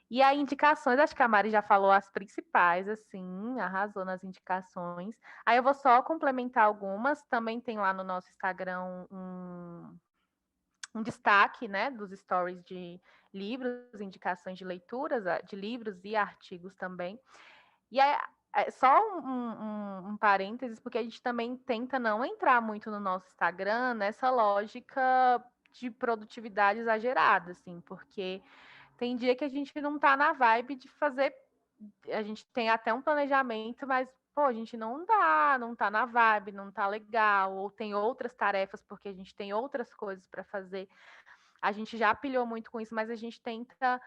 E aí, indicações, acho que a Mari já falou as principais, assim, arrasou nas indicações. Aí eu vou só complementar algumas. Também tem lá no nosso Instagram um destaque, né, dos stories de livros, indicações de leituras, de livros e artigos também. E aí, só um parênteses, porque a gente também tenta não entrar muito no nosso Instagram nessa lógica de produtividade exagerada, assim, porque tem dia que a gente não tá na vibe de fazer. A gente tem até um planejamento, mas, pô, a gente não tá na vibe, não tá legal, ou tem outras tarefas porque a gente tem outras coisas para fazer. A gente já pilhou muito com isso, mas a gente tenta,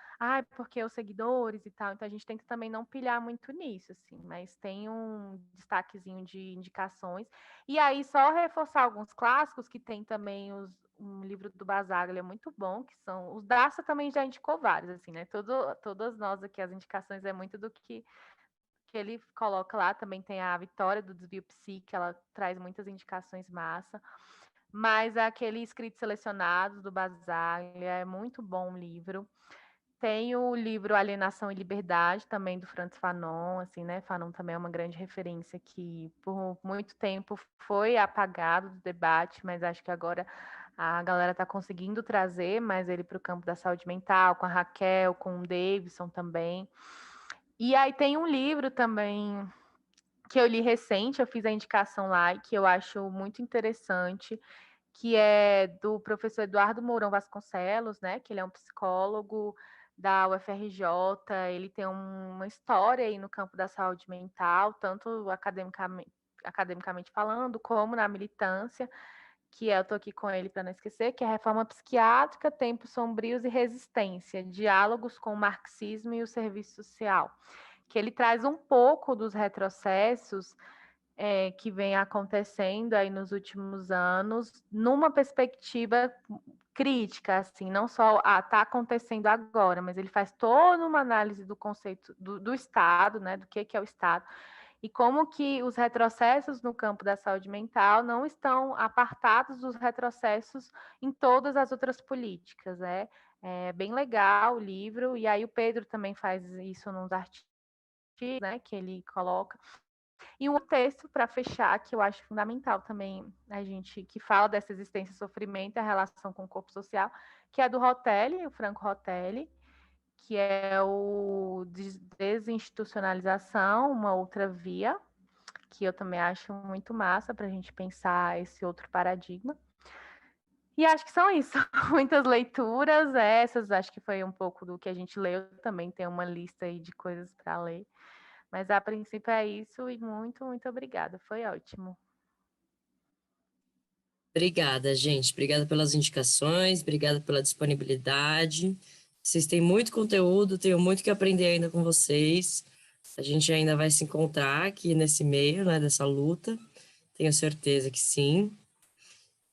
porque os seguidores e tal, então a gente tenta também não pilhar muito nisso, assim, mas tem um destaquezinho de indicações. E aí, só reforçar alguns clássicos, que tem também um livro do Basaglia muito bom, que são, os Daça também já indicou vários, assim, né, todas nós aqui, as indicações é muito do que ele coloca lá, também tem a Vitória do Desvio Psi, que ela traz muitas indicações massa. Mas aquele Escritos Selecionados do Basaglia é muito bom o livro. Tem o livro Alienação e Liberdade, também do Frantz Fanon, assim, né? Fanon também é uma grande referência que por muito tempo foi apagado do debate, mas acho que agora a galera está conseguindo trazer mais ele para o campo da saúde mental, com a Raquel, com o Davidson também. E aí tem um livro também que eu li recente, eu fiz a indicação lá, e que eu acho muito interessante, que é do professor Eduardo Mourão Vasconcelos, né? Que ele é um psicólogo da UFRJ, ele tem uma história aí no campo da saúde mental, tanto academicamente falando, como na militância, que eu estou aqui com ele para não esquecer, que é Reforma Psiquiátrica, Tempos Sombrios e Resistência, Diálogos com o Marxismo e o Serviço Social, que ele traz um pouco dos retrocessos que vem acontecendo aí nos últimos anos, numa perspectiva crítica, assim, não só está acontecendo agora, mas ele faz toda uma análise do conceito do Estado, né, do que é o Estado, e como que os retrocessos no campo da saúde mental não estão apartados dos retrocessos em todas as outras políticas, né? É bem legal o livro, e aí o Pedro também faz isso nos artigos, né, que ele coloca. E um texto para fechar, que eu acho fundamental também, a gente que fala dessa existência e sofrimento, a relação com o corpo social, que é do Rotelli, o Franco Rotelli, que é o Desinstitucionalização, uma outra via, que eu também acho muito massa para a gente pensar esse outro paradigma. E acho que são isso, muitas leituras, essas acho que foi um pouco do que a gente leu, também tem uma lista aí de coisas para ler. Mas a princípio é isso e muito, muito obrigada. Foi ótimo. Obrigada, gente. Obrigada pelas indicações, obrigada pela disponibilidade. Vocês têm muito conteúdo, tenho muito que aprender ainda com vocês. A gente ainda vai se encontrar aqui nesse meio, né, dessa luta. Tenho certeza que sim.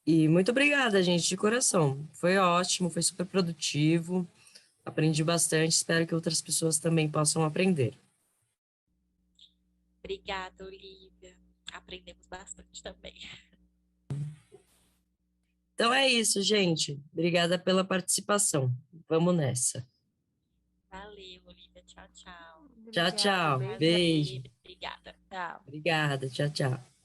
E muito obrigada, gente, de coração. Foi ótimo, foi super produtivo. Aprendi bastante, espero que outras pessoas também possam aprender. Obrigada, Olivia. Aprendemos bastante também. Então é isso, gente. Obrigada pela participação. Vamos nessa. Valeu. Valeu, Olivia. Tchau, tchau. Tchau, Obrigada, tchau. beijo. Beijo. Obrigada. Tchau. Obrigada. Tchau, tchau.